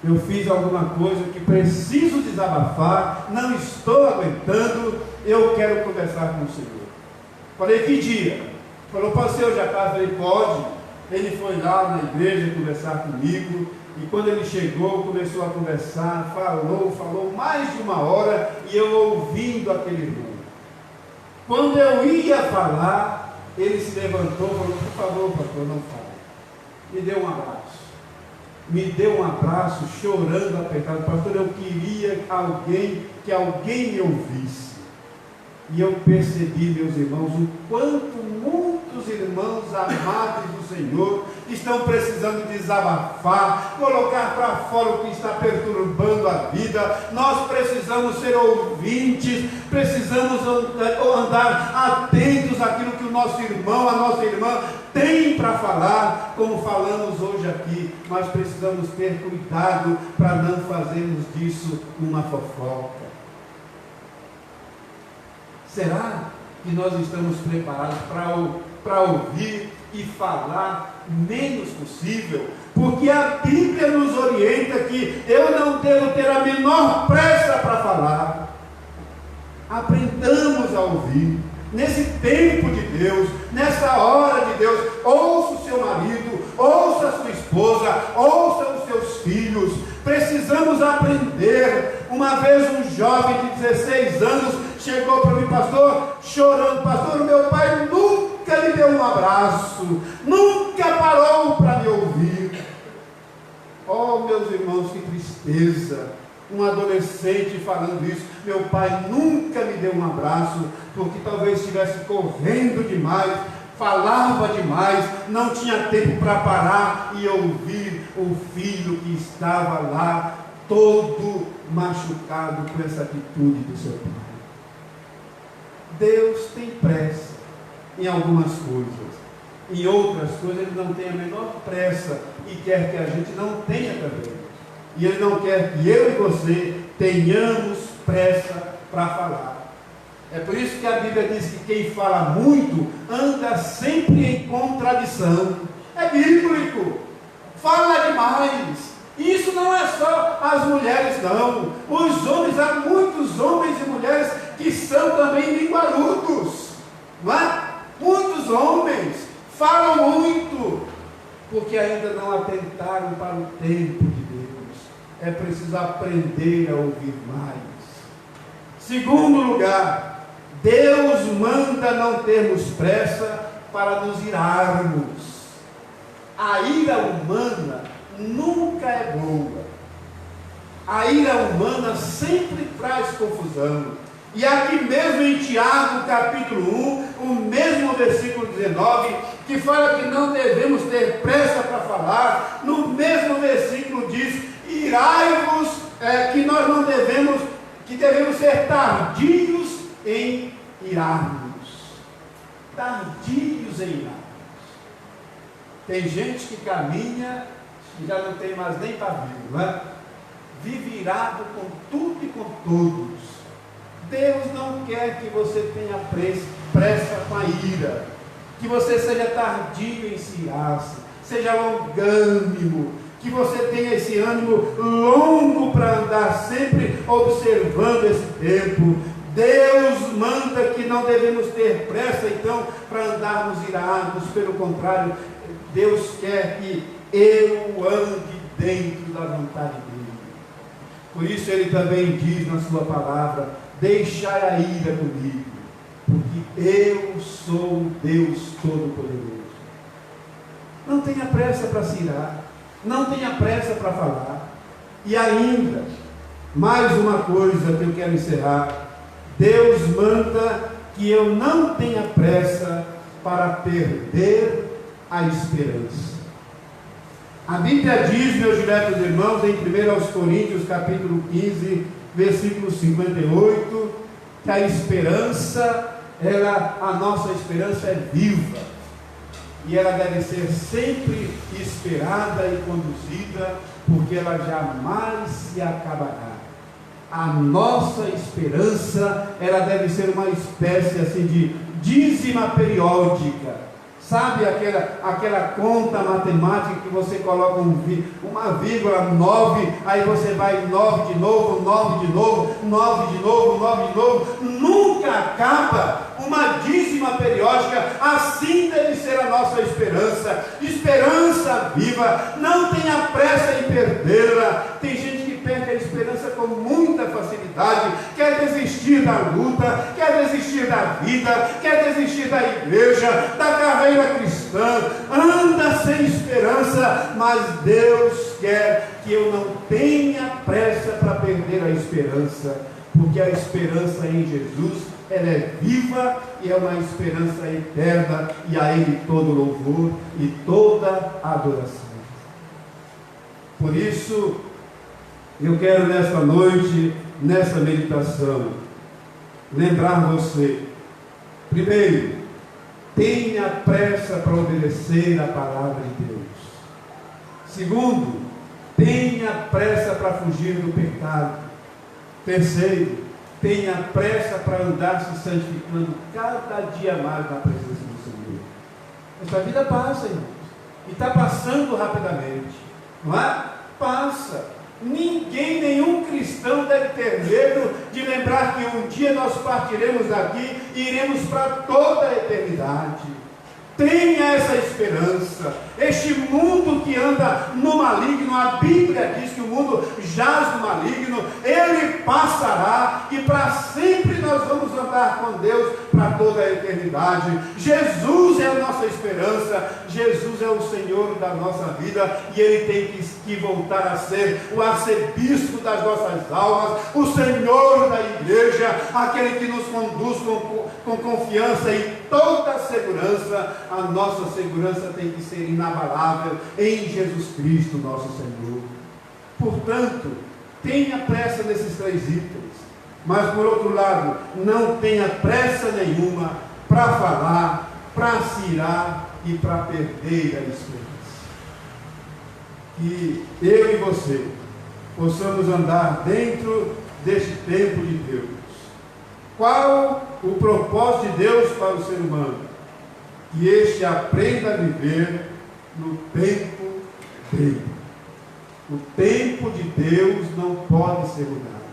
S1: Eu fiz alguma coisa que preciso desabafar, não estou aguentando, eu quero conversar com o senhor. Falei: que dia? Falou: pastor, já está? Falei: pode. Ele foi lá na igreja conversar comigo, e quando ele chegou, começou a conversar, falou mais de 1 hora, e eu ouvindo aquele irmão. Quando eu ia falar, ele se levantou e falou: por favor, pastor, não fale. Me deu um abraço. Me deu um abraço, chorando, apertado. Pastor, eu queria que alguém me ouvisse. E eu percebi, meus irmãos, o quanto muitos irmãos amados do Senhor estão precisando desabafar, colocar para fora o que está perturbando a vida. Nós precisamos ser ouvintes, precisamos andar atentos àquilo que o nosso irmão, a nossa irmã tem para falar, como falamos hoje aqui. Mas precisamos ter cuidado para não fazermos disso uma fofoca. Será que nós estamos preparados para ouvir e falar menos possível? Porque a Bíblia nos orienta que eu não devo ter a menor pressa para falar. Aprendamos a ouvir. Nesse tempo de Deus, nessa hora de Deus, ouça o seu marido, ouça a sua esposa, ouça os seus filhos. Precisamos aprender. Uma vez um jovem de 16 anos chegou para mim, pastor, chorando: pastor, o meu pai nunca me deu um abraço, nunca parou para me ouvir. Oh, meus irmãos, que tristeza, um adolescente falando isso: meu pai nunca me deu um abraço, porque talvez estivesse correndo demais, falava demais, não tinha tempo para parar e ouvir o filho que estava lá, todo machucado com essa atitude do seu pai. Deus tem pressa em algumas coisas, em outras coisas Ele não tem a menor pressa e quer que a gente não tenha também. E Ele não quer que eu e você tenhamos pressa para falar. É por isso que a Bíblia diz que quem fala muito anda sempre em contradição. É bíblico. Fala demais. Isso não é só as mulheres, não. Os homens, há muitos homens e mulheres que são também linguarudos, não é? Muitos homens falam muito, porque ainda não atentaram para o tempo de Deus. É preciso aprender a ouvir mais. Segundo lugar, Deus manda não termos pressa para nos irarmos. A ira humana nunca é boa. A ira humana sempre traz confusão. E aqui mesmo em Tiago, capítulo 1, o mesmo versículo 19, que fala que não devemos ter pressa para falar, no mesmo versículo diz: irai-vos, que nós não devemos, que devemos ser tardios em irarmos. Tardios em irarmos. Tem gente que caminha e já não tem mais nem pavio, não é? Vive irado com tudo e com todos. Deus não quer que você tenha pressa com a ira, que você seja tardio em se irar-se, seja longânimo, que você tenha esse ânimo longo para andar sempre observando esse tempo. Deus manda que não devemos ter pressa então para andarmos irados. Pelo contrário, Deus quer que eu ande dentro da vontade dele. Por isso Ele também diz na sua palavra: deixai a ira comigo, porque eu sou o Deus Todo-Poderoso. Não tenha pressa para se irar, não tenha pressa para falar. E ainda, mais uma coisa que eu quero encerrar: Deus manda que eu não tenha pressa para perder a esperança. A Bíblia diz, meus diletos irmãos, em 1 Coríntios capítulo 15, versículo 58, que a esperança, a nossa esperança é viva, e ela deve ser sempre esperada e conduzida, porque ela jamais se acabará. A nossa esperança, ela deve ser uma espécie assim de dízima periódica. Sabe aquela conta matemática que você coloca uma vírgula, 9, aí você vai 9 de novo, 9 de novo, 9 de novo, 9 de novo, nunca acaba. Uma dízima periódica, assim deve ser a nossa esperança, esperança viva. Não tenha pressa em perdê-la. Tem gente que perde a esperança com muita facilidade, quer desistir da luta, quer desistir da vida, quer desistir da igreja, da carreira cristã, anda sem esperança. Mas Deus quer que eu não tenha pressa para perder a esperança, porque a esperança em Jesus, ela é viva e é uma esperança eterna, e a Ele todo louvor e toda adoração. Por isso, eu quero nesta noite, nessa meditação, lembrar você, primeiro, tenha pressa para obedecer a palavra de Deus. Segundo, tenha pressa para fugir do pecado. Terceiro, tenha pressa para andar se santificando cada dia mais na presença do Senhor. Essa vida passa, irmãos, e está passando rapidamente, não é? Passa. Ninguém, nenhum cristão deve ter medo de lembrar que um dia nós partiremos daqui e iremos para toda a eternidade. Tenha essa esperança. Este mundo que anda no maligno, a Bíblia diz que o mundo jaz no maligno, ele passará e para sempre nós vamos andar com Deus para toda a eternidade. Jesus é a nossa esperança, Jesus é o Senhor da nossa vida, e Ele tem que voltar a ser o arcebispo das nossas almas, o Senhor da igreja, aquele que nos conduz com confiança e toda segurança. A nossa segurança tem que ser inabalável em Jesus Cristo, nosso Senhor. Portanto, tenha pressa nesses 3 itens, mas por outro lado, não tenha pressa nenhuma para falar, para se irar e para perder a esperança. Que eu e você possamos andar dentro deste tempo de Deus. Qual o propósito de Deus para o ser humano? Que este aprenda a viver no tempo dele. O tempo de Deus não pode ser mudado.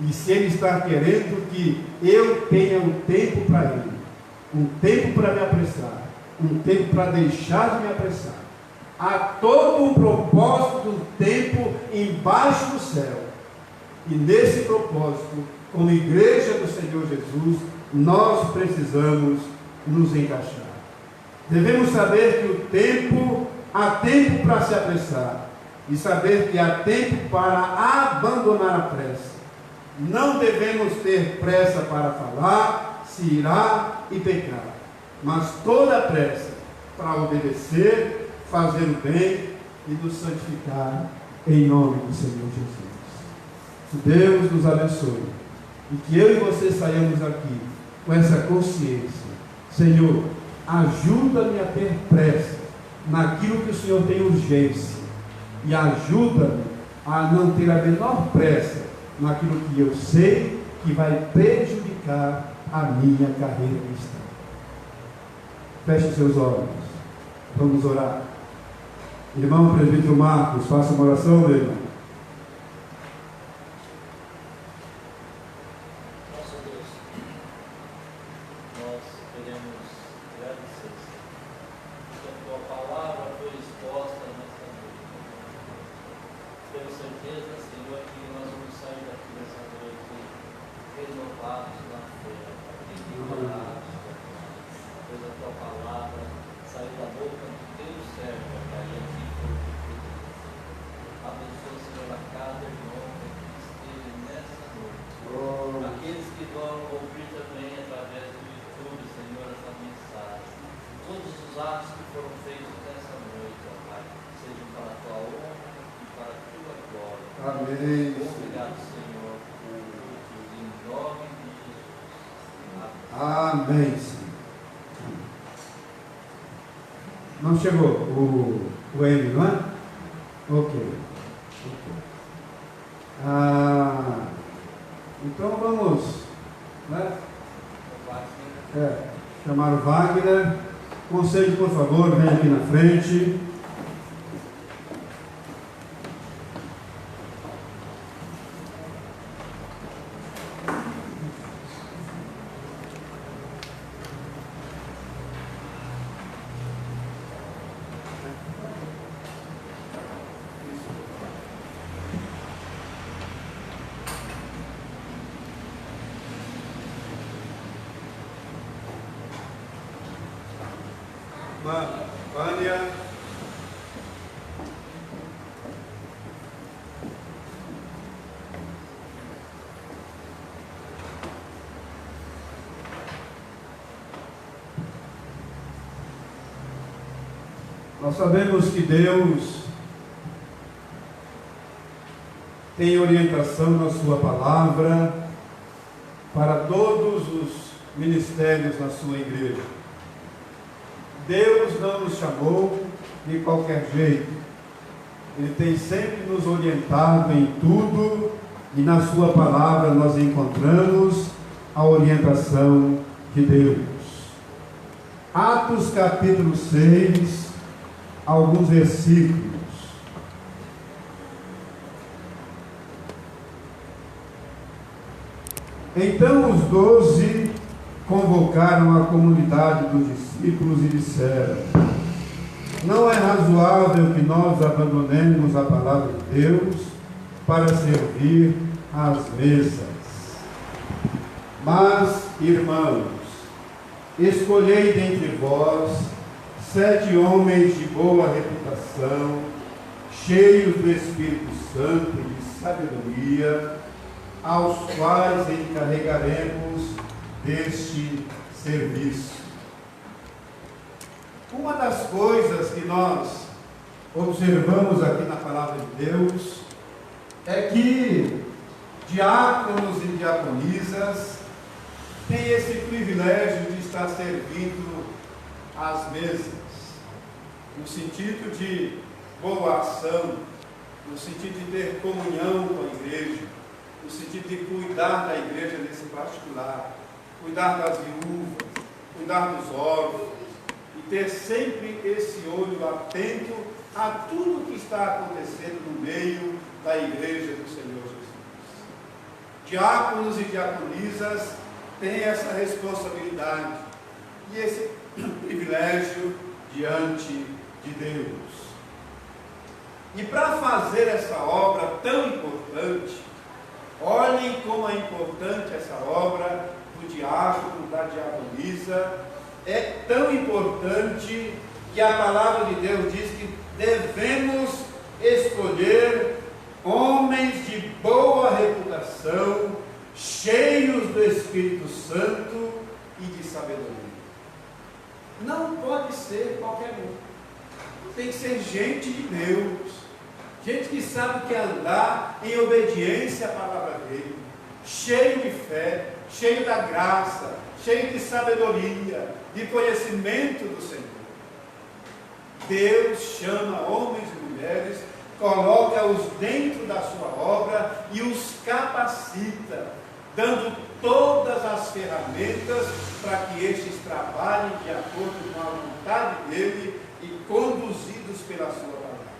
S1: E se Ele está querendo que eu tenha um tempo para Ele, um tempo para me apressar, um tempo para deixar de me apressar, há todo um propósito do tempo embaixo do céu. E nesse propósito, como igreja do Senhor Jesus, nós precisamos nos encaixar. Devemos saber que há tempo para se apressar, e saber que há tempo para abandonar a pressa. Não devemos ter pressa para falar, se irar e pecar, mas toda pressa para obedecer, fazer o bem e nos santificar em nome do Senhor Jesus. Que Deus nos abençoe e que eu e você saiamos aqui com essa consciência. Senhor, ajuda-me a ter pressa naquilo que o Senhor tem urgência, e ajuda-me a não ter a menor pressa naquilo que eu sei que vai prejudicar a minha carreira cristã. Feche seus olhos, vamos orar. Irmão presbítero Marcos, faça uma oração, meu irmão.
S5: Aqueles que vão ouvir também através atos que foram feitos nessa noite, ó Pai, sejam para a tua honra e para a tua glória.
S1: Amém.
S5: Obrigado, Senhor, por tudo, em nome de Jesus.
S1: Amém, Senhor. Não chegou o M, não é? Ok. Então vamos, né? Chamar o Wagner. Conselho, por favor, vem aqui na frente. Vânia. Nós sabemos que Deus tem orientação na sua palavra para todos os ministérios na sua igreja. Deus não nos chamou de qualquer jeito. Ele tem sempre nos orientado em tudo e na sua palavra nós encontramos a orientação de Deus. Atos capítulo 6, alguns versículos. Então os 12 convocaram a comunidade dos discípulos e disseram: não é razoável que nós abandonemos a palavra de Deus para servir às mesas. Mas, irmãos, escolhei dentre vós 7 homens de boa reputação, cheios do Espírito Santo e de sabedoria, aos quais encarregaremos deste serviço. Uma das coisas que nós observamos aqui na palavra de Deus é que diáconos e diaconisas têm esse privilégio de estar servindo às mesas, no sentido de boa ação, no sentido de ter comunhão com a igreja, no sentido de cuidar da igreja nesse particular, cuidar das viúvas, cuidar dos órfãos, e ter sempre esse olho atento a tudo que está acontecendo no meio da igreja do Senhor Jesus. Diáconos e diaconisas têm essa responsabilidade e esse privilégio diante de Deus. E para fazer essa obra tão importante, olhem como é importante essa obra do diácono, da diaconisa. É tão importante que a palavra de Deus diz que devemos escolher homens de boa reputação, cheios do Espírito Santo e de sabedoria. Não pode ser qualquer um. Tem que ser gente de Deus, gente que sabe que andar em obediência à palavra dele, cheio de fé, cheio da graça, cheio de sabedoria, de conhecimento do Senhor. Deus chama homens e mulheres, coloca-os dentro da sua obra e os capacita, dando todas as ferramentas para que estes trabalhem de acordo com a vontade dele e conduzidos pela sua palavra.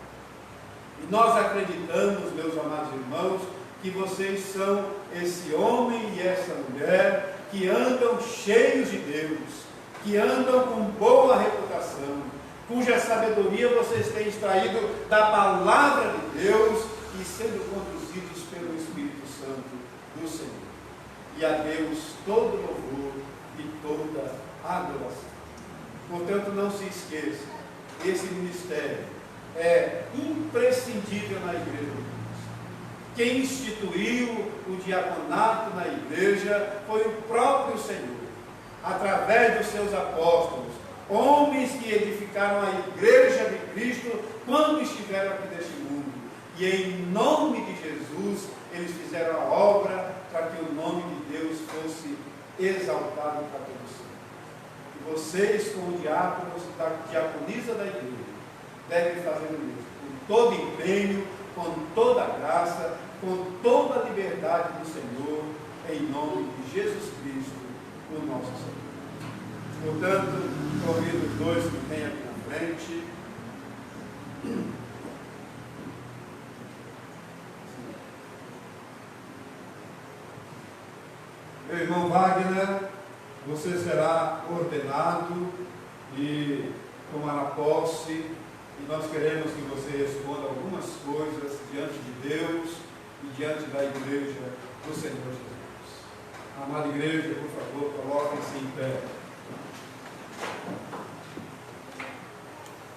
S1: E nós acreditamos, meus amados irmãos, que vocês são esse homem e essa mulher que andam cheios de Deus, que andam com boa reputação, cuja sabedoria vocês têm extraído da palavra de Deus e sendo conduzidos pelo Espírito Santo do Senhor. E a Deus todo louvor e toda adoração. Portanto, não se esqueça, esse ministério é imprescindível na igreja de Deus. Quem instituiu o diaconato na igreja foi o próprio Senhor, através dos seus apóstolos, homens que edificaram a igreja de Cristo quando estiveram aqui neste mundo. E em nome de Jesus, eles fizeram a obra para que o nome de Deus fosse exaltado para todo sempre. E vocês, como diáconos da diaconisa da igreja, devem fazer o mesmo, com todo empenho, com toda a graça, com toda a liberdade do Senhor, em nome de Jesus Cristo, o nosso Senhor. Portanto, convido os dois que vêm aqui na frente. Meu irmão Wagner, você será ordenado e tomará posse, e nós queremos que você responda algumas coisas diante de Deus e diante da igreja do Senhor Jesus. Amada igreja, por favor, coloquem-se em pé.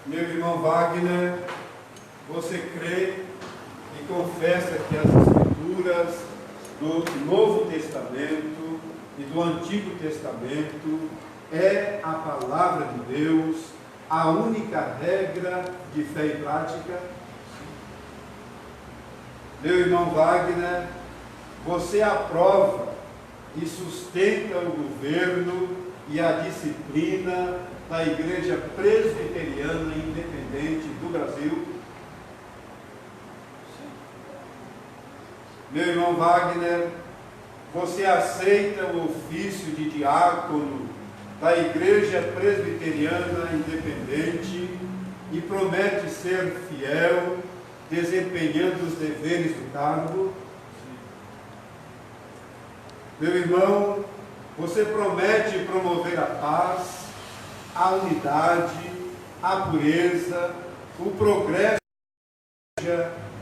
S1: Meu irmão Wagner, você crê e confessa que as Escrituras do Novo Testamento e do Antigo Testamento é a palavra de Deus, a única regra de fé e prática? Meu irmão Wagner, você aprova e sustenta o governo e a disciplina da Igreja Presbiteriana Independente do Brasil? Meu irmão Wagner, você aceita o ofício de diácono da Igreja Presbiteriana Independente e promete ser fiel, desempenhando os deveres do cargo? Meu irmão, você promete promover a paz, a unidade, a pureza, o progresso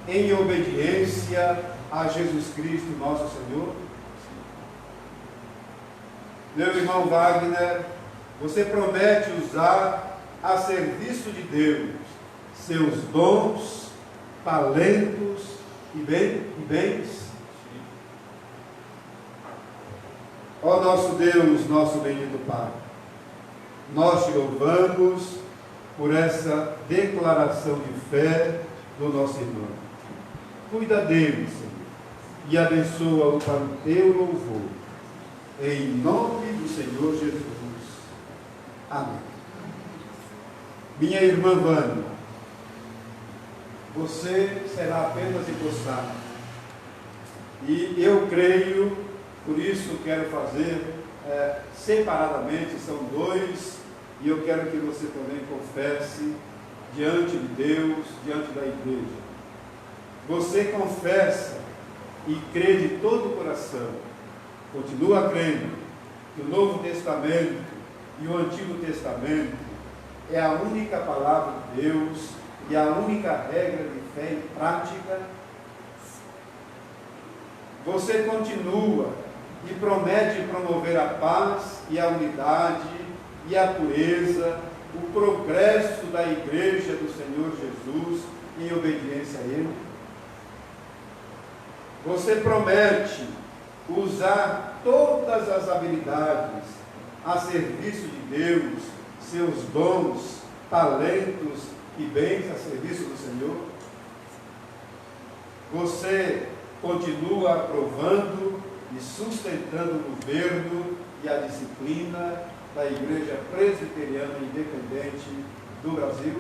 S1: em obediência a Jesus Cristo, nosso Senhor? Meu irmão Wagner, você promete usar a serviço de Deus seus dons, talentos e bens? Ó nosso Deus, nosso bendito Pai, nós te louvamos por essa declaração de fé do nosso irmão. Cuida dele, Senhor, e abençoa-o para o teu louvor. Em nome do Senhor Jesus. Amém. Minha irmã Vânia, você será apenas empossada. E eu creio, por isso quero fazer separadamente, são dois, e eu quero que você também confesse diante de Deus, diante da igreja. Você confessa e crê de todo o coração, continua crendo que o Novo Testamento e o Antigo Testamento é a única palavra de Deus e a única regra de fé e prática? Você continua e promete promover a paz e a unidade e a pureza, o progresso da igreja do Senhor Jesus em obediência a Ele? Você promete usar todas as habilidades a serviço de Deus, seus dons, talentos e bens a serviço do Senhor? Você continua aprovando e sustentando o governo e a disciplina da Igreja Presbiteriana Independente do Brasil?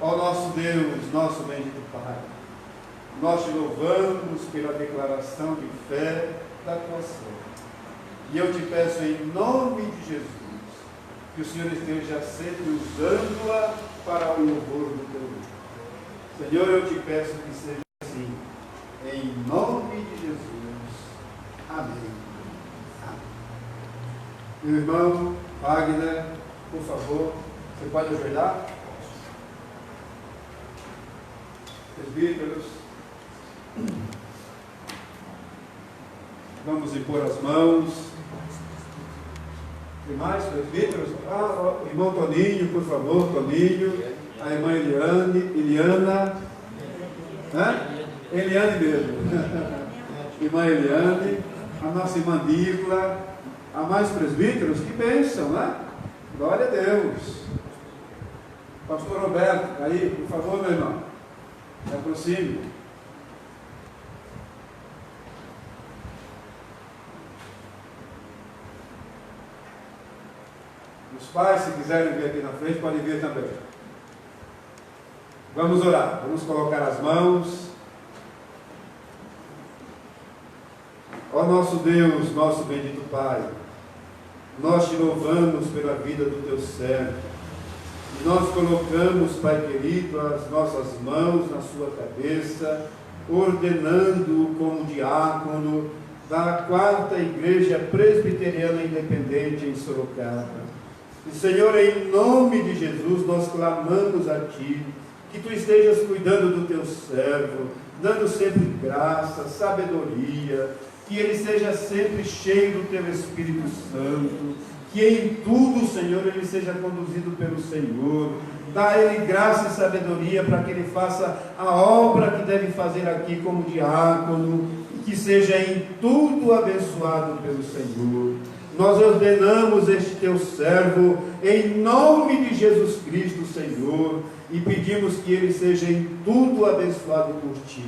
S1: Ó nosso Deus, nosso bendito Pai, nós te louvamos pela declaração de fé da tua serva. E eu te peço em nome de Jesus, que o Senhor esteja sempre usando-a para o louvor do teu nome. Senhor, eu te peço que seja assim, em nome de Jesus. Amém. Amém. Meu irmão Wagner, por favor, você pode ajoelhar? Presbíteros, vamos impor as mãos. Tem mais presbíteros? O irmão Toninho, por favor, Toninho. A irmã Eliana. Eliane mesmo. Irmã Eliane. A nossa irmã Dívila. Há mais presbíteros? Que bênção, né? Glória a Deus. Pastor Roberto, aí, por favor, meu irmão, se aproxime. Os pais, se quiserem vir aqui na frente, podem vir também. Vamos orar, vamos colocar as mãos. Ó nosso Deus, nosso bendito Pai, nós te louvamos pela vida do teu servo. E nós colocamos, Pai querido, as nossas mãos na sua cabeça, ordenando-o como diácono da 4ª Igreja Presbiteriana Independente em Sorocaba. E, Senhor, em nome de Jesus, nós clamamos a Ti, que Tu estejas cuidando do Teu servo, dando sempre graça, sabedoria, que ele seja sempre cheio do Teu Espírito Santo, que em tudo, Senhor, ele seja conduzido pelo Senhor. Dá a ele graça e sabedoria para que ele faça a obra que deve fazer aqui como diácono, e que seja em tudo abençoado pelo Senhor. Nós ordenamos este Teu servo em nome de Jesus Cristo, Senhor, e pedimos que ele seja em tudo abençoado por Ti.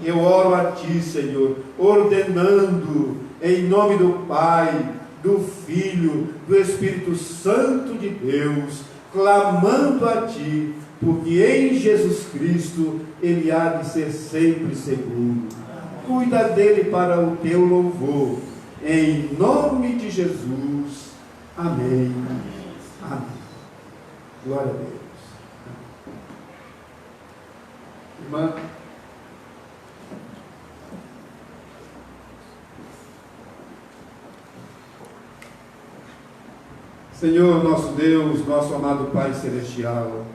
S1: Eu oro a Ti, Senhor, ordenando em nome do Pai, do Filho, do Espírito Santo de Deus, clamando a Ti, porque em Jesus Cristo ele há de ser sempre seguro. Cuida dele para o Teu louvor, em nome de Jesus. Amém. Amém. Glória a Deus. Irmã, Senhor, nosso Deus, nosso amado Pai Celestial,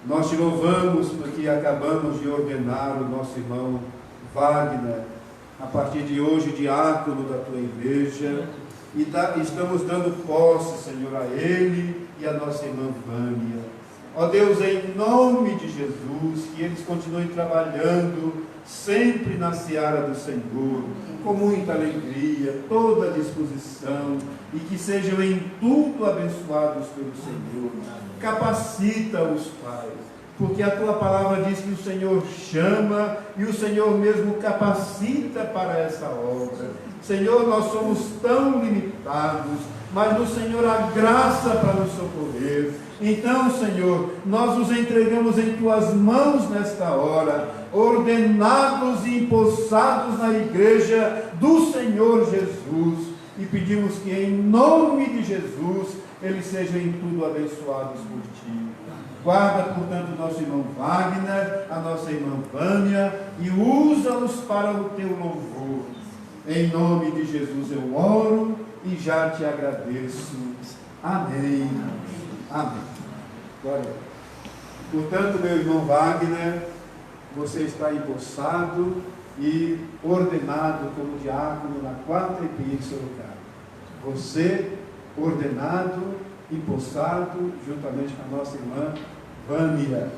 S1: nós Te louvamos porque acabamos de ordenar o nosso irmão Wagner, a partir de hoje, diácono da Tua igreja, e estamos dando posse, Senhor, a ele e a nossa irmã Vânia. Ó Deus, em nome de Jesus, que eles continuem trabalhando sempre na seara do Senhor, com muita alegria, toda disposição, e que sejam em tudo abençoados pelo Senhor. Capacita-os, Pai, porque a Tua palavra diz que o Senhor chama e o Senhor mesmo capacita para essa obra. Senhor, nós somos tão limitados, mas no Senhor há graça para nos socorrer. Então, Senhor, nós nos entregamos em Tuas mãos nesta hora, ordenados e empossados na igreja do Senhor Jesus, e pedimos que em nome de Jesus eles sejam em tudo abençoados por Ti. Guarda, portanto, nosso irmão Wagner, a nossa irmã Vânia, e usa-os para o Teu louvor. Em nome de Jesus eu oro e já Te agradeço. Amém. Amém. Glória a Deus. Portanto, meu irmão Wagner, você está empossado e ordenado como diácono na 4ª EPI de Sorocaba. Você, ordenado, empossado, juntamente com a nossa irmã Vânia,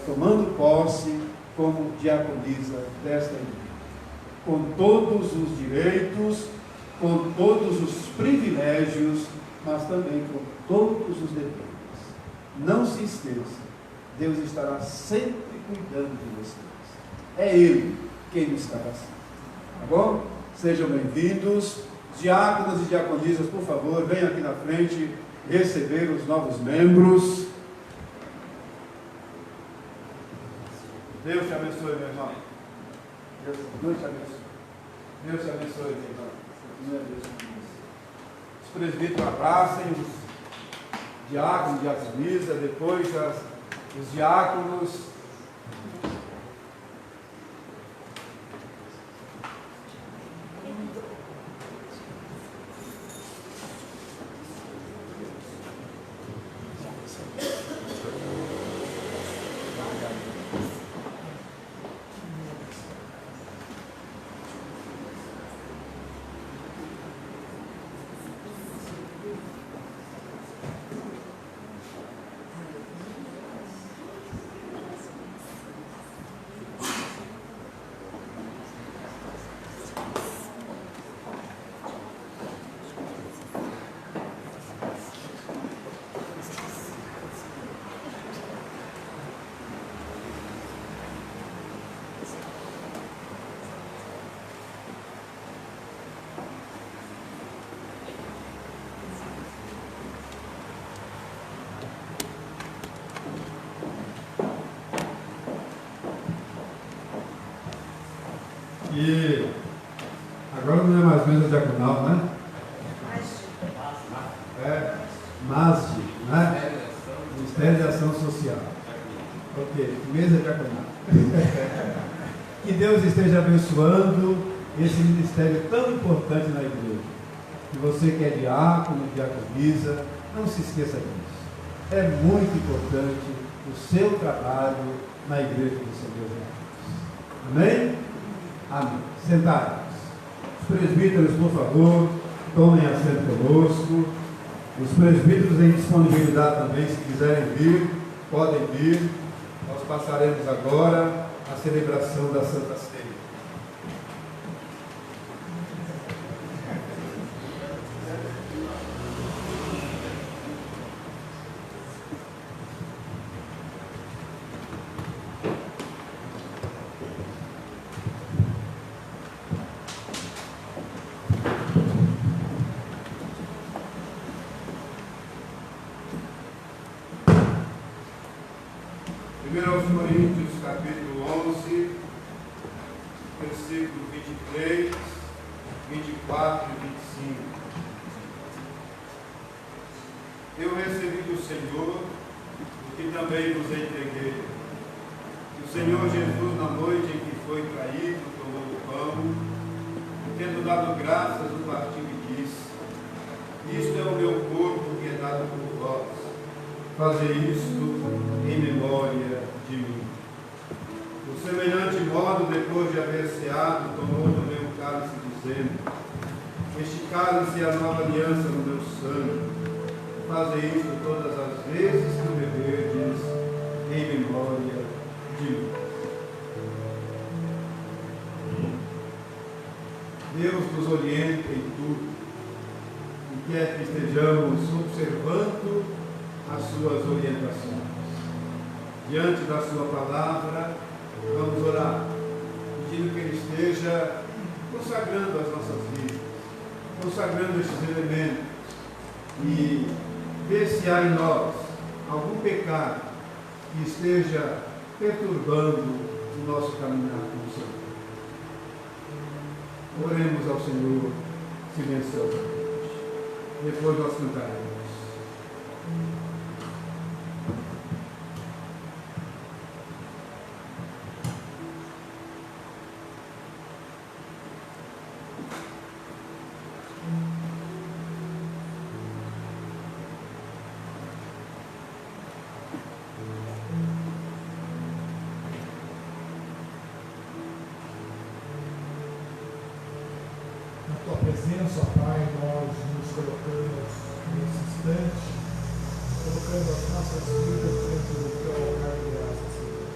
S1: tomando posse como diaconisa desta igreja, com todos os direitos, com todos os privilégios, mas também com todos os deveres. Não se esqueça, Deus estará sempre cuidando de vocês. É Ele quem nos capacita. Tá bom? Sejam bem-vindos. Diáconos e diaconisas, por favor, venham aqui na frente receber os novos membros. Deus te abençoe, meu irmão. Deus te abençoe. Deus te abençoe, meu irmão. Os presbíteros abracem os diáconos e diaconisa, depois os diáconos. diaconal, né? MASD, né? Ministério de Ação Social. Ok, mesa diaconal. Que Deus esteja abençoando esse ministério tão importante na igreja. Que você que é diácono, diaconisa, não se esqueça disso. É muito importante o seu trabalho na igreja do Senhor Jesus. Amém? Amém. Sentados. Os presbíteros, por favor, tomem assento conosco. Os presbíteros em disponibilidade também, se quiserem vir, podem vir. Nós passaremos agora a celebração da Santa Ceia. Primeiro aos Coríntios, capítulo 11, versículo 23, 24 e 25. Eu recebi do Senhor o que também vos entreguei. Que o Senhor Jesus, na noite em que foi traído, tomou o pão, e tendo dado graças, o partiu e disse: isto é o meu corpo que é dado por vós. Fazer isto em memória de mim. Por semelhante modo, depois de haver ceado, tomou também o cálice, dizendo: este cálice é a nova aliança no meu sangue. Fazer isto todas as vezes que beberdes em memória de mim. Deus nos orienta em tudo, e quer que estejamos observando as suas orientações. Diante da sua palavra, vamos orar, pedindo que Ele esteja consagrando as nossas vidas, consagrando estes elementos, e ver se há em nós algum pecado que esteja perturbando o nosso caminhar com o Senhor. Oremos ao Senhor silenciosamente. Depois nós cantaremos.
S6: Tua presença, ó Pai, nós nos colocamos nesse instante, colocando as nossas vidas dentro do teu altar de graça, Senhor.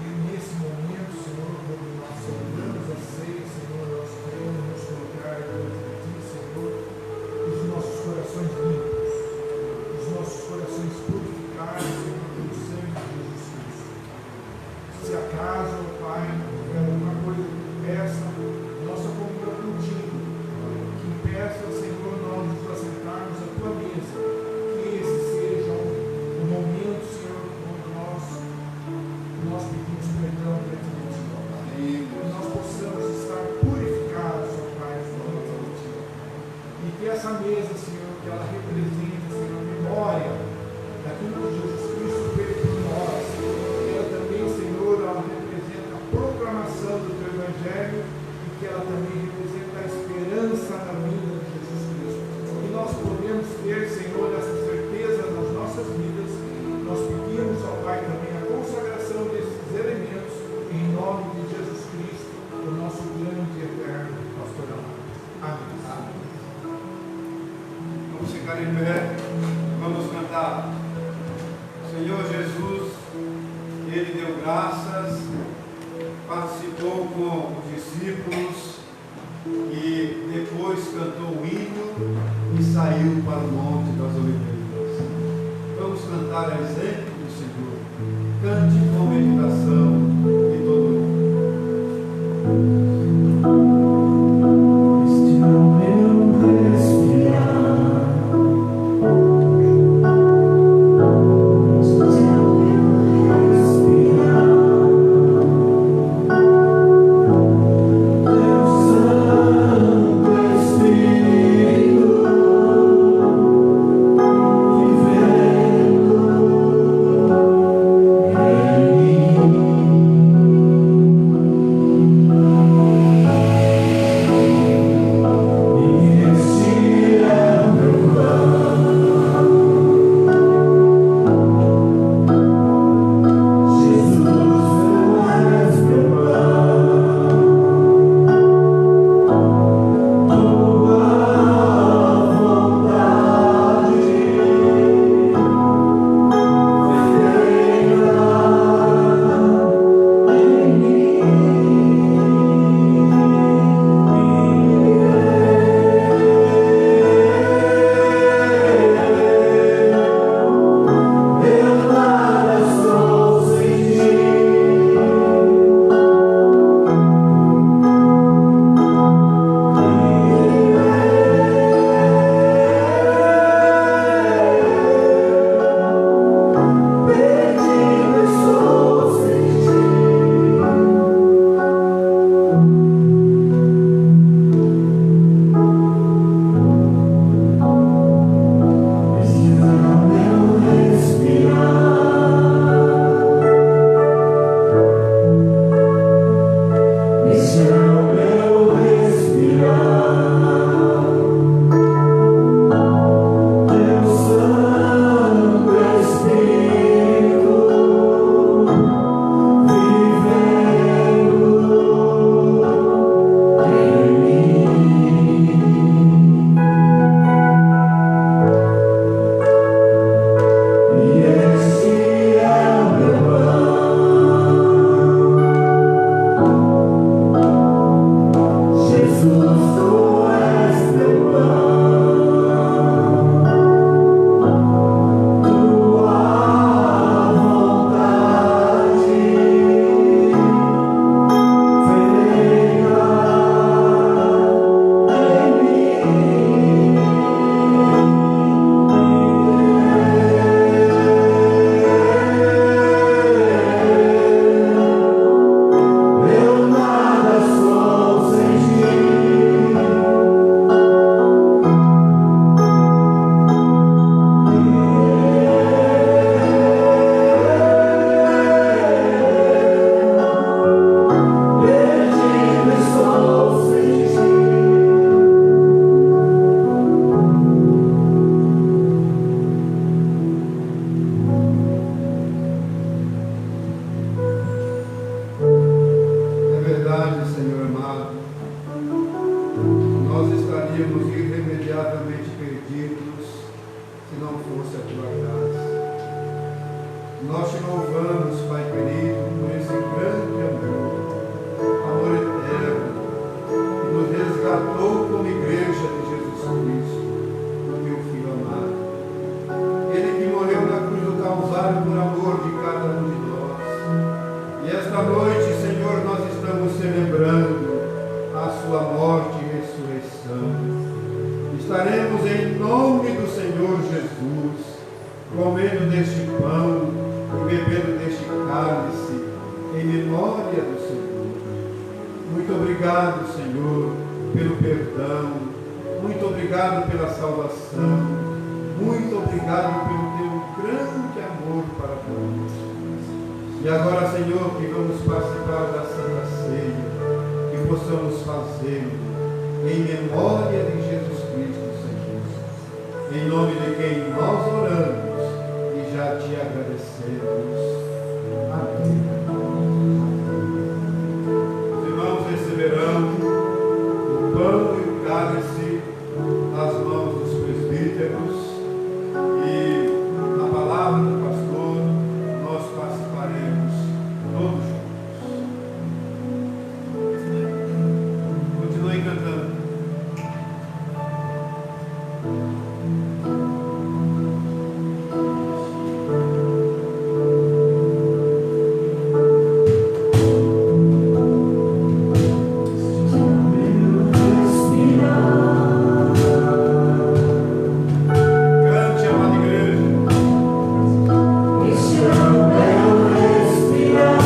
S6: E nesse momento, Senhor, quando nós celebramos a ceia, Senhor, nós queremos nos colocar diante de ti, Senhor, os nossos corações limpos, os nossos corações purificados, Senhor, pelo sangue de Jesus Cristo. Se acaso, ó Pai, houver alguma coisa que peça, nossa comunhão contigo, que peça, Senhor, nós nos assentarmos à tua mesa, que esse seja um momento, Senhor, onde nós pedimos perdão diante de ti, ó Pai. Que nós possamos estar purificados, ó Pai, diante de ti. E que essa mesa, Senhor, que ela representa, Senhor, a memória daquilo que Jesus Cristo fez por nós. Ela também, Senhor, ela representa a proclamação do teu Evangelho, que ela também representa a esperança na vinda de Jesus Cristo. E nós podemos ter, Senhor, essa certeza nas nossas vidas. Nós pedimos ao Pai também a consagração desses elementos em nome de Jesus Cristo, o nosso grande e eterno pastor amado. Amém. Amém.
S1: Vamos ficar em pé, vamos cantar. Senhor Jesus, Ele deu graças, participou com os discípulos e depois cantou o hino e saiu para o Monte das Oliveiras. Vamos cantar a exemplo do Senhor. Cante com meditação de todo mundo.
S7: Este é o meu respirar. Este é o meu respirar. Teu Santo Espírito.
S1: estaríamos irremediavelmente perdidos se não fosse a tua graça. Nós te louvamos, Pai querido, por esse grande amor eterno, que nos resgatou como igreja de Jesus Cristo, o teu Filho amado. Ele que morreu na cruz do Calvário por amor de cada um de nós. E esta noite, Senhor, nós estamos celebrando a sua morte e ressurreição. Estaremos em nome do Senhor Jesus, comendo deste pão e bebendo deste cálice, em memória do Senhor. Muito obrigado, Senhor, pelo perdão. Muito obrigado pela salvação. Muito obrigado pelo teu grande amor para nós. E agora, Senhor, que vamos participar da Santa Ceia, que possamos fazê-lo em memória de Jesus Cristo, Senhor. Em nome de quem nós oramos e já te agradecemos. Amém. Os irmãos receberão o pão e o cálice nas mãos dos presbíteros e na palavra do pastor nós participaremos todos juntos. Continue cantando. Cante, amada igreja.
S7: Este é o meu respirar.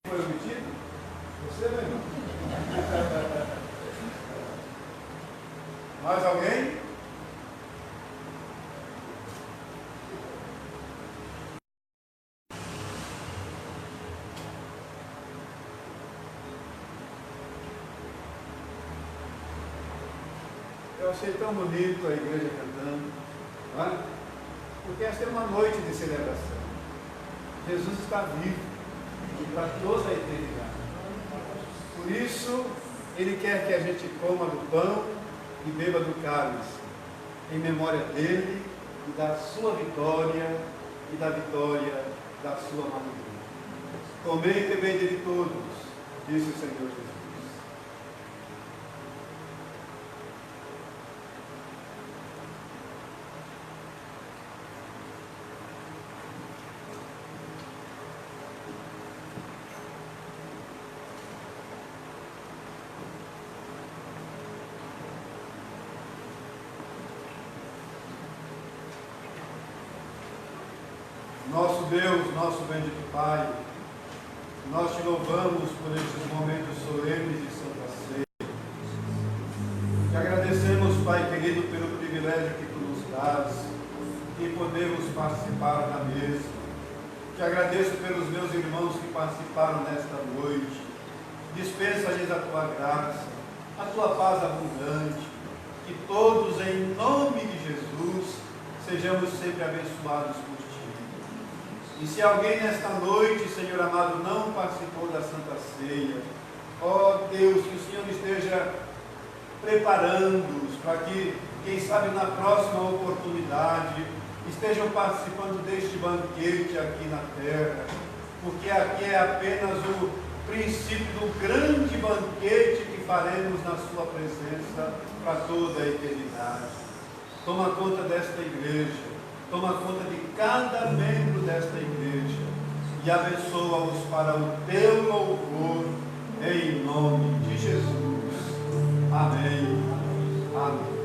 S1: Foi omitido? Você, meu irmão? Mais alguém? Eu achei tão bonito a igreja cantando, não é? Porque esta é uma noite de celebração. Jesus está vivo para toda a eternidade. Por isso, Ele quer que a gente coma do pão e beba do cálice, em memória dele e da sua vitória e da vitória da sua armadura. Comei e bebei dele todos, disse o Senhor Jesus. Nosso Deus, nosso bendito Pai, nós te louvamos por estes momentos solenes de Santa Ceia. Te agradecemos, Pai querido, pelo privilégio que tu nos dás em podermos participar da mesa. Te agradeço pelos meus irmãos que participaram nesta noite. Dispensa-lhes a tua graça, a tua paz abundante, que todos, em nome de Jesus, sejamos sempre abençoados por ti. E se alguém nesta noite, Senhor amado, não participou da Santa Ceia, ó Deus, que o Senhor esteja preparando-os para que, quem sabe, na próxima oportunidade, estejam participando deste banquete aqui na terra, porque aqui é apenas o princípio do grande banquete que faremos na sua presença para toda a eternidade. Toma conta desta igreja, toma conta de cada membro desta igreja e abençoa-os para o teu louvor, em nome de Jesus. Amém. Amém.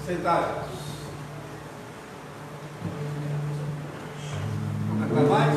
S1: Sentados. Vamos cantar mais?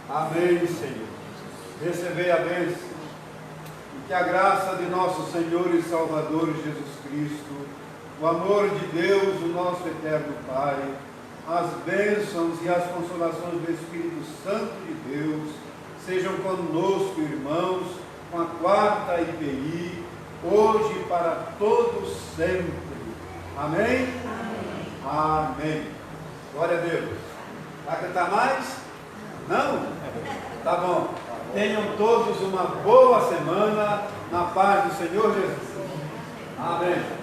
S1: Amém, Senhor. Recebei a bênção. E que a graça de nosso Senhor e Salvador Jesus Cristo, o amor de Deus, o nosso eterno Pai, as bênçãos e as consolações do Espírito Santo de Deus, sejam conosco, irmãos, com a quarta IPI, hoje e para todos sempre. Amém? Amém. Amém. Glória a Deus. Vai cantar mais? Não? Tá bom. Tenham todos uma boa semana na paz do Senhor Jesus. Amém.